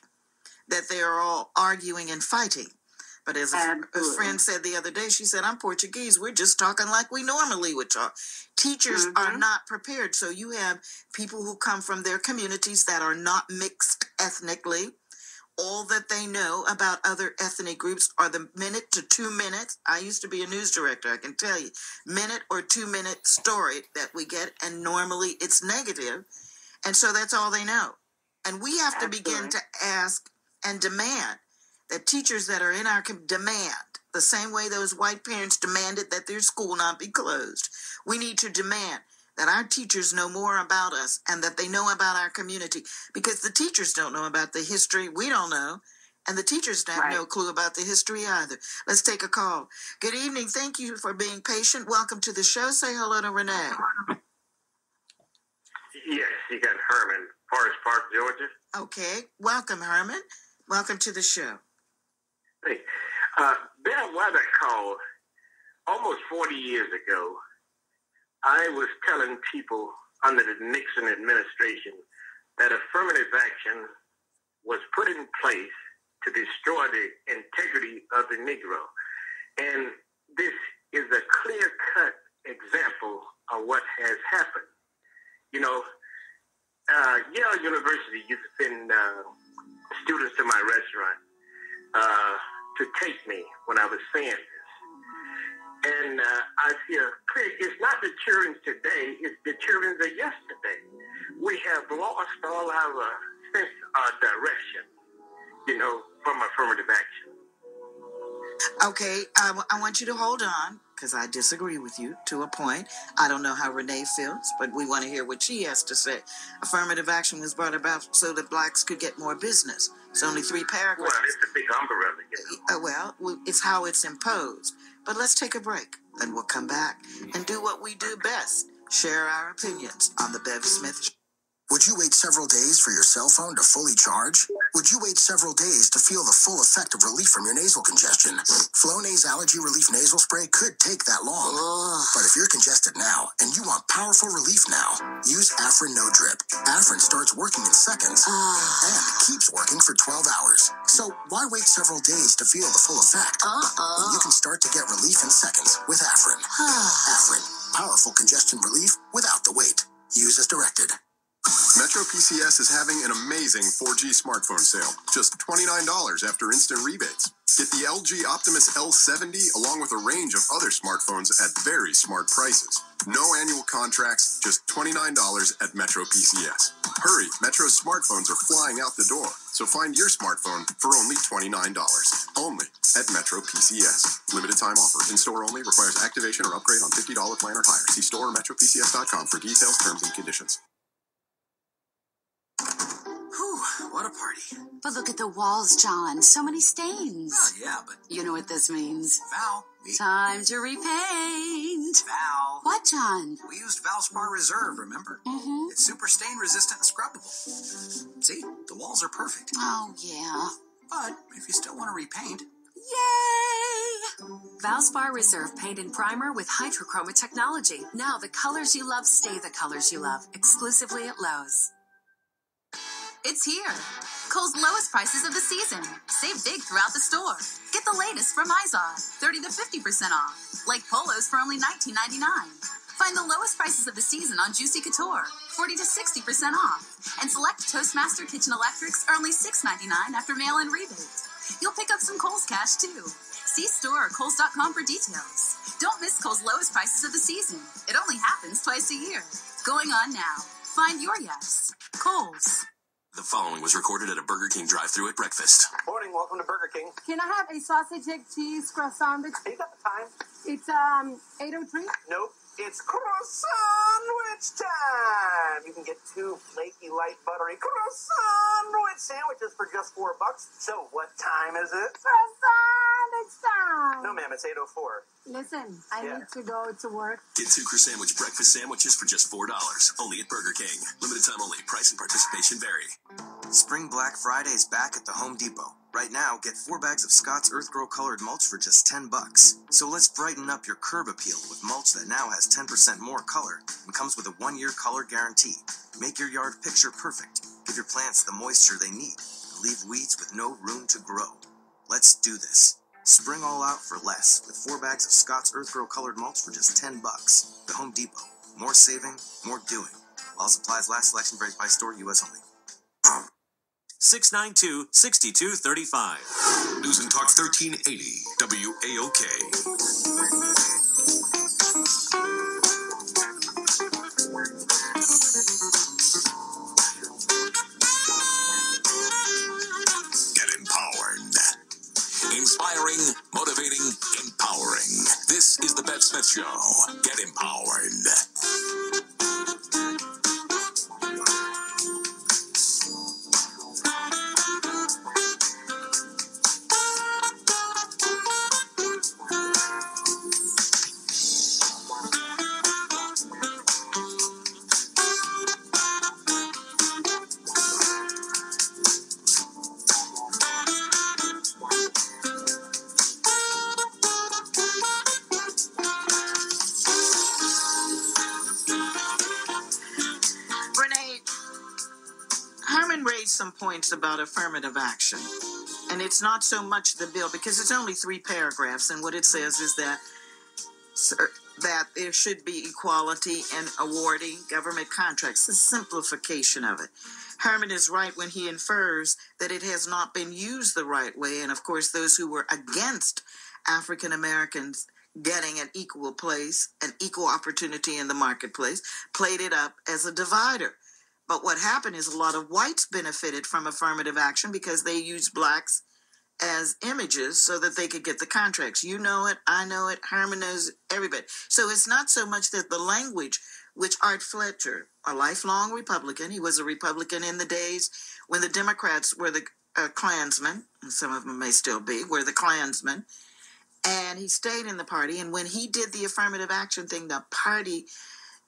that they are all arguing and fighting. But as a friend said the other day, she said, I'm Portuguese. We're just talking like we normally would talk. Teachers are not prepared. So you have people who come from their communities that are not mixed ethnically. All that they know about other ethnic groups are the minute to 2 minutes. I used to be a news director. I can tell you, minute or 2 minute story that we get. And normally it's negative. And so that's all they know. And we have to begin to ask and demand that teachers that are in our demand, the same way those white parents demanded that their school not be closed. We need to demand that our teachers know more about us and that they know about our community, because the teachers don't know about the history. We don't know. And the teachers have no clue about the history either. Let's take a call. Good evening. Thank you for being patient. Welcome to the show. Say hello to Renae. Yes, you got Herman, Forest Park, Georgia. Okay. Welcome, Herman. Welcome to the show. Hey, Bev, why that call? Almost 40 years ago, I was telling people under the Nixon administration that affirmative action was put in place to destroy the integrity of the Negro. And this is a clear-cut example of what has happened. Yale University used to send students to my restaurant to take me when I was saying this. And I feel clear, it's not the children today, it's the children of yesterday. We have lost all our sense of direction, from affirmative action. Okay, I want you to hold on, because I disagree with you to a point. I don't know how Renae feels, but we want to hear what she has to say. Affirmative action was brought about so that blacks could get more business. It's only 3 paragraphs. Well, it's a big umbrella. Well, it's how it's imposed. But let's take a break, then we'll come back and do what we do best, share our opinions on the Bev Smith Show. Would you wait several days for your cell phone to fully charge? Would you wait several days to feel the full effect of relief from your nasal congestion? Flonase Allergy Relief Nasal Spray could take that long. But if you're congested now and you want powerful relief now, use Afrin No Drip. Afrin starts working in seconds and keeps working for 12 hours. So why wait several days to feel the full effect? When you can start to get relief in seconds with Afrin. Afrin, powerful congestion relief without the wait. Use as directed. Metro PCS is having an amazing 4G smartphone sale. Just $29 after instant rebates. Get the LG Optimus L70 along with a range of other smartphones at very smart prices. No annual contracts, just $29 at Metro PCS. Hurry, Metro's smartphones are flying out the door. So find your smartphone for only $29. Only at Metro PCS. Limited time offer. In-store only. Requires activation or upgrade on $50 plan or higher. See store or metropcs.com for details, terms, and conditions. Whew, what a party. But look at the walls, John. So many stains. Oh, yeah, but... You know what this means. Val. Time to repaint. Val. What, John? We used Valspar Reserve, remember? Mm-hmm. It's super stain resistant and scrubbable. See, the walls are perfect. Oh, yeah. But if you still want to repaint... Yay! Valspar Reserve Paint and Primer with hydrochroma technology. Now the colors you love stay the colors you love. Exclusively at Lowe's. It's here. Kohl's lowest prices of the season. Save big throughout the store. Get the latest from Izod, 30 to 50% off. Like polos for only $19.99. Find the lowest prices of the season on Juicy Couture, 40 to 60% off. And select Toastmaster Kitchen Electrics are only $6.99 after mail-in rebate. You'll pick up some Kohl's cash too. See store or Kohls.com for details. Don't miss Kohl's lowest prices of the season. It only happens twice a year. Going on now. Find your yes. Kohl's. The following was recorded at a Burger King drive-thru at breakfast. Morning, welcome to Burger King. Can I have a sausage, egg, cheese, croissant? You got the time? It's 8:03. Nope. It's croissant time. You can get 2 flaky, light, buttery croissant sandwiches for just $4. So what time is it? Croissant, it's time. No, ma'am, it's 8:04. Listen, I need to go to work. Get 2 croissant breakfast sandwiches for just $4. Only at Burger King. Limited time only. Price and participation vary. Spring Black Friday is back at the Home Depot. Right now, get 4 bags of Scott's Earthgrow colored mulch for just $10. So let's brighten up your curb appeal with mulch that now has 10% more color and comes with a 1-year color guarantee. Make your yard picture perfect. Give your plants the moisture they need and leave weeds with no room to grow. Let's do this. Spring all out for less with 4 bags of Scott's Earthgrow colored mulch for just $10. The Home Depot. More saving, more doing. While supplies last, selection varies by store, U.S. only. 692-6235. News and Talk 1380, WAOK. Get empowered. Inspiring, motivating, empowering. This is the Bev Smith Show. Get empowered. Points about affirmative action, and it's not so much the bill because it's only 3 paragraphs, and what it says is that there should be equality in awarding government contracts. The simplification of it. Herman is right when he infers that it has not been used the right way, and of course those who were against African Americans getting an equal place, an equal opportunity in the marketplace, played it up as a divider. But what happened is a lot of whites benefited from affirmative action because they used blacks as images so that they could get the contracts. You know it, I know it, Herman knows it, everybody. So it's not so much that the language, which Art Fletcher, a lifelong Republican, he was a Republican in the days when the Democrats were the Klansmen, and some of them may still be, were the Klansmen, and he stayed in the party. And when he did the affirmative action thing, the party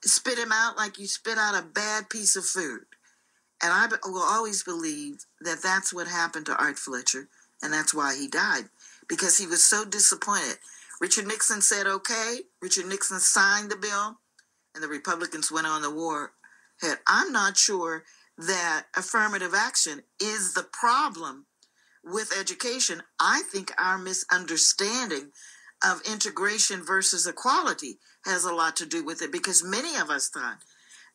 spit him out like you spit out a bad piece of food. And I will always believe that that's what happened to Art Fletcher, and that's why he died, because he was so disappointed. Richard Nixon said, okay. Richard Nixon signed the bill, and the Republicans went on the warhead. I'm not sure that affirmative action is the problem with education. I think our misunderstanding of integration versus equality has a lot to do with it, because many of us thought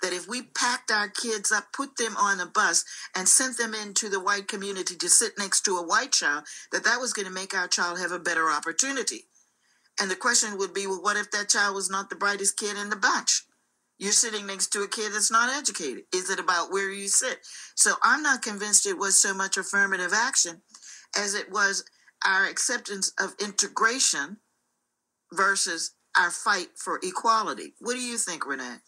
that if we packed our kids up, put them on a bus, and sent them into the white community to sit next to a white child, that was going to make our child have a better opportunity. And the question would be, well, what if that child was not the brightest kid in the bunch? You're sitting next to a kid that's not educated. Is it about where you sit? So I'm not convinced it was so much affirmative action as it was our acceptance of integration versus our fight for equality. What do you think, Renae?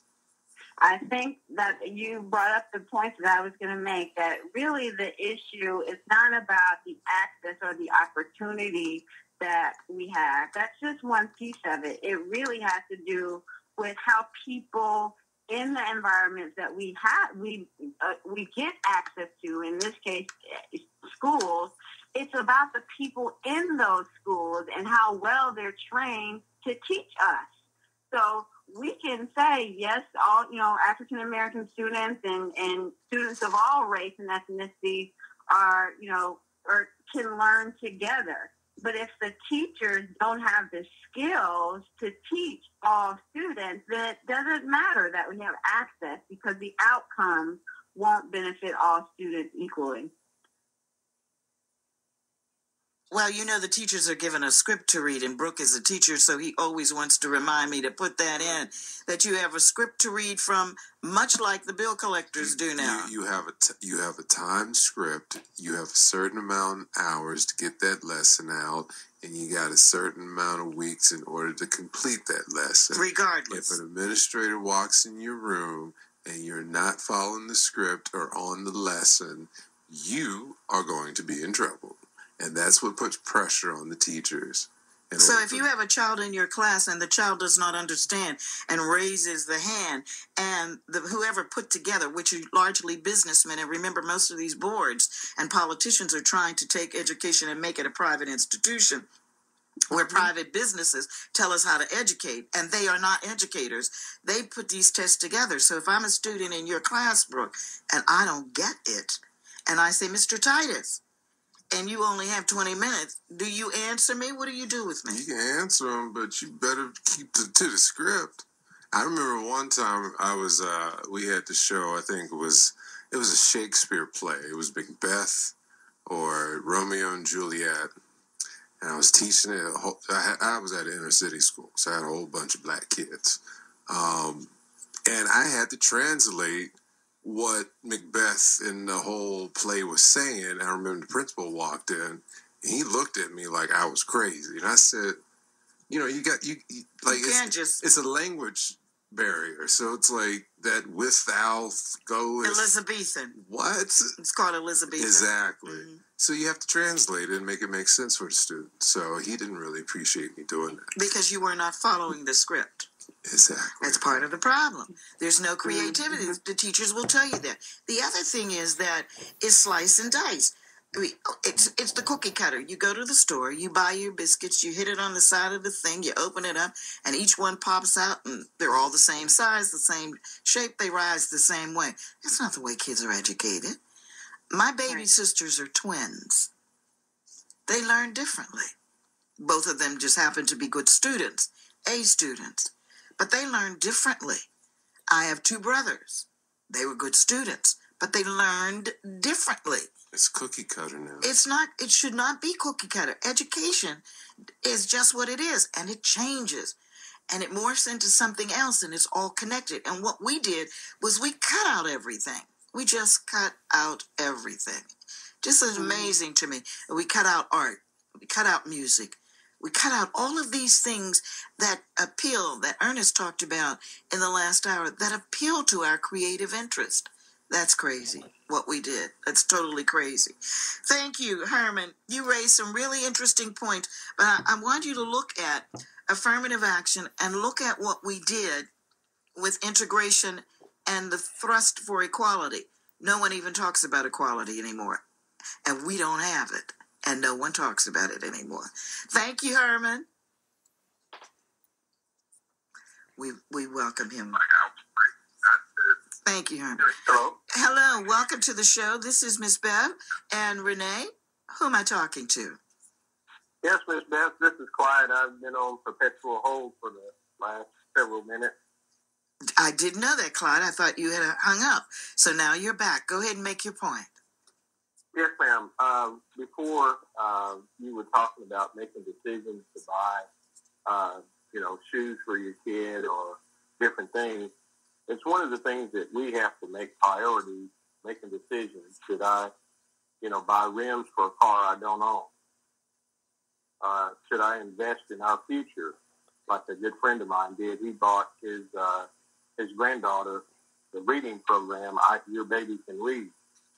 I think that you brought up the point that I was going to make, that really the issue is not about the access or the opportunity that we have. That's just one piece of it. It really has to do with how people in the environments that we get access to, in this case, schools. It's about the people in those schools and how well they're trained to teach us. So we can say, yes, all, African American students and students of all race and ethnicities are, or can learn together. But if the teachers don't have the skills to teach all students, then it doesn't matter that we have access, because the outcomes won't benefit all students equally. Well, the teachers are given a script to read, and Brooke is a teacher, so he always wants to remind me to put that in, that you have a script to read from, much like the bill collectors do now. You have a timed script. You have a certain amount of hours to get that lesson out, and you got a certain amount of weeks in order to complete that lesson. Regardless. If an administrator walks in your room and you're not following the script or on the lesson, you are going to be in trouble. And that's what puts pressure on the teachers. So if you have a child in your class and the child does not understand and raises the hand, and whoever put together, which are largely businessmen, and remember most of these boards and politicians are trying to take education and make it a private institution where private businesses tell us how to educate, and they are not educators. They put these tests together. So if I'm a student in your class, Brooke, and I don't get it, and I say, Mr. Titus, and you only have 20 minutes, do you answer me? What do you do with me? You can answer them, but you better keep to the script. I remember one time we had the show, I think it was a Shakespeare play. It was Macbeth or Romeo and Juliet. And I was teaching it. I was at an inner city school, so I had a whole bunch of black kids. And I had to translate what Macbeth in the whole play was saying. I remember the principal walked in, and he looked at me like I was crazy. And I said, it's a language barrier. So it's like that without go is Elizabethan. What? It's called Elizabethan. Exactly. Mm-hmm. So you have to translate it and make it make sense for the student. So he didn't really appreciate me doing that. Because you were not following the script. Exactly. That's part of the problem. There's no creativity. The teachers will tell you that. The other thing is that it's slice and dice. It's the cookie cutter. You go to the store, you buy your biscuits, you hit it on the side of the thing, you open it up, and each one pops out, and they're all the same size, the same shape, they rise the same way. That's not the way kids are educated. My baby sisters are twins. They learn differently. Both of them just happen to be good students, A students. But they learn differently. I have two brothers. They were good students, but they learned differently. It's cookie cutter now. It's not. It should not be cookie cutter. Education is just what it is, and it changes, and it morphs into something else, and it's all connected. And what we did was we cut out everything. We just cut out everything. Just as amazing to me. We cut out art. We cut out music. We cut out all of these things that appeal, that Ernest talked about in the last hour, that appeal to our creative interest. That's crazy, what we did. That's totally crazy. Thank you, Herman. You raised some really interesting points, but I want you to look at affirmative action and look at what we did with integration and the thrust for equality. No one even talks about equality anymore, and we don't have it. And no one talks about it anymore. Thank you, Herman. We welcome him. Thank you, Herman. Hello. Hello. Welcome to the show. This is Miss Bev and Renae. Who am I talking to? Yes, Miss Bev. This is Clyde. I've been on perpetual hold for the last several minutes. I didn't know that, Clyde. I thought you had hung up. So now you're back. Go ahead and make your point. Yes, ma'am. Before you were talking about making decisions to buy, shoes for your kid or different things. It's one of the things that we have to make priorities, making decisions. Should I, buy rims for a car I don't own? Should I invest in our future, like a good friend of mine did? He bought his granddaughter the reading program, Your Baby Can Read,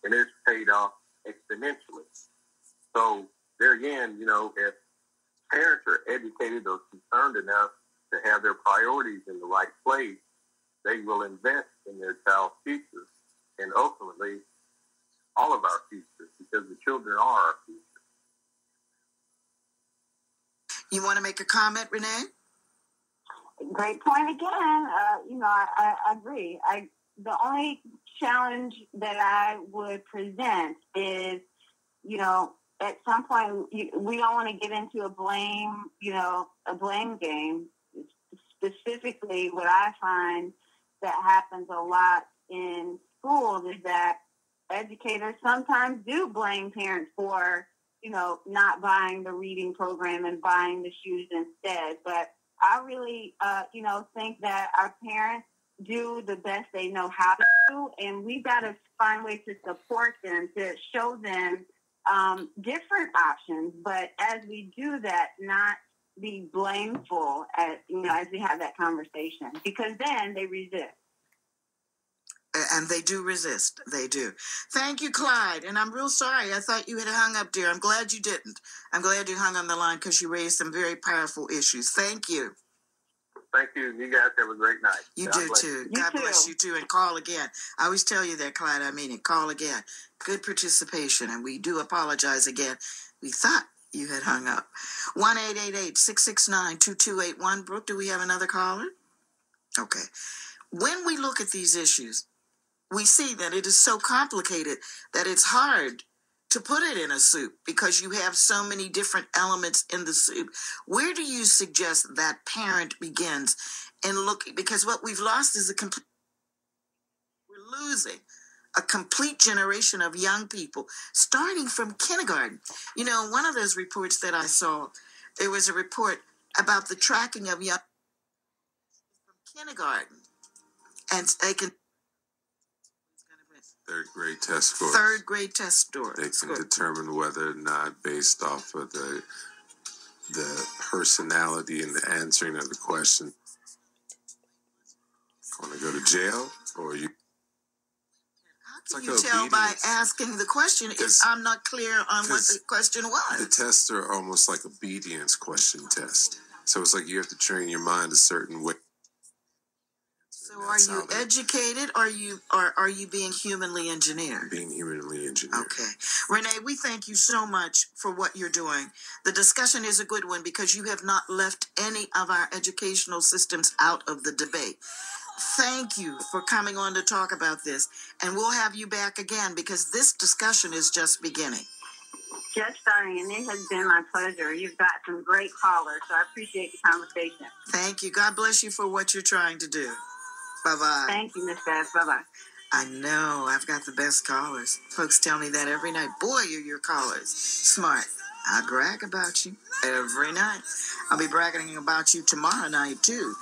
and it's paid off exponentially. So there again, if parents are educated or concerned enough to have their priorities in the right place, they will invest in their child's future and ultimately all of our futures, because the children are our future. You want to make a comment, Renae? Great point again. I agree. The only challenge that I would present is, at some point we don't want to get into a blame game. Specifically, what I find that happens a lot in schools is that educators sometimes do blame parents for, not buying the reading program and buying the shoes instead. But I really, think that our parents do the best they know how to do, and we've got to find ways to support them, to show them different options. But as we do that, not be blameful as we have that conversation, because then they resist. And they do resist. They do. Thank you, Clyde. And I'm real sorry. I thought you had hung up, dear. I'm glad you didn't. I'm glad you hung on the line because you raised some very powerful issues. Thank you. Thank you. You guys have a great night. You do too. God bless you too. And call again. I always tell you that, Clyde. I mean it. Call again. Good participation. And we do apologize again. We thought you had hung up. 1-888-669-2281. Brooke, do we have another caller? Okay. When we look at these issues, we see that it is so complicated that it's hard to put it in a soup because you have so many different elements in the soup. Where do you suggest that parent begins in looking? Because what we've lost is we're losing a complete generation of young people starting from kindergarten. One of those reports that I saw, there was a report about the tracking of young from kindergarten, and they can third grade test scores. Third grade test score. They can determine whether or not, based off of the personality and the answering of the question, want to go to jail or you. How can you tell by asking the question if I'm not clear on what the question was? The tests are almost like obedience question test. So it's like you have to train your mind a certain way. So are you educated or are you being humanly engineered? Being humanly engineered. Okay. Renae, we thank you so much for what you're doing. The discussion is a good one because you have not left any of our educational systems out of the debate. Thank you for coming on to talk about this. And we'll have you back again because this discussion is just beginning. Just starting, and it has been my pleasure. You've got some great callers, so I appreciate the conversation. Thank you. God bless you for what you're trying to do. Bye-bye. Thank you, Miss Bev. Bye-bye. I know. I've got the best callers. Folks tell me that every night. Boy, you're your callers. Smart. I brag about you every night. I'll be bragging about you tomorrow night, too.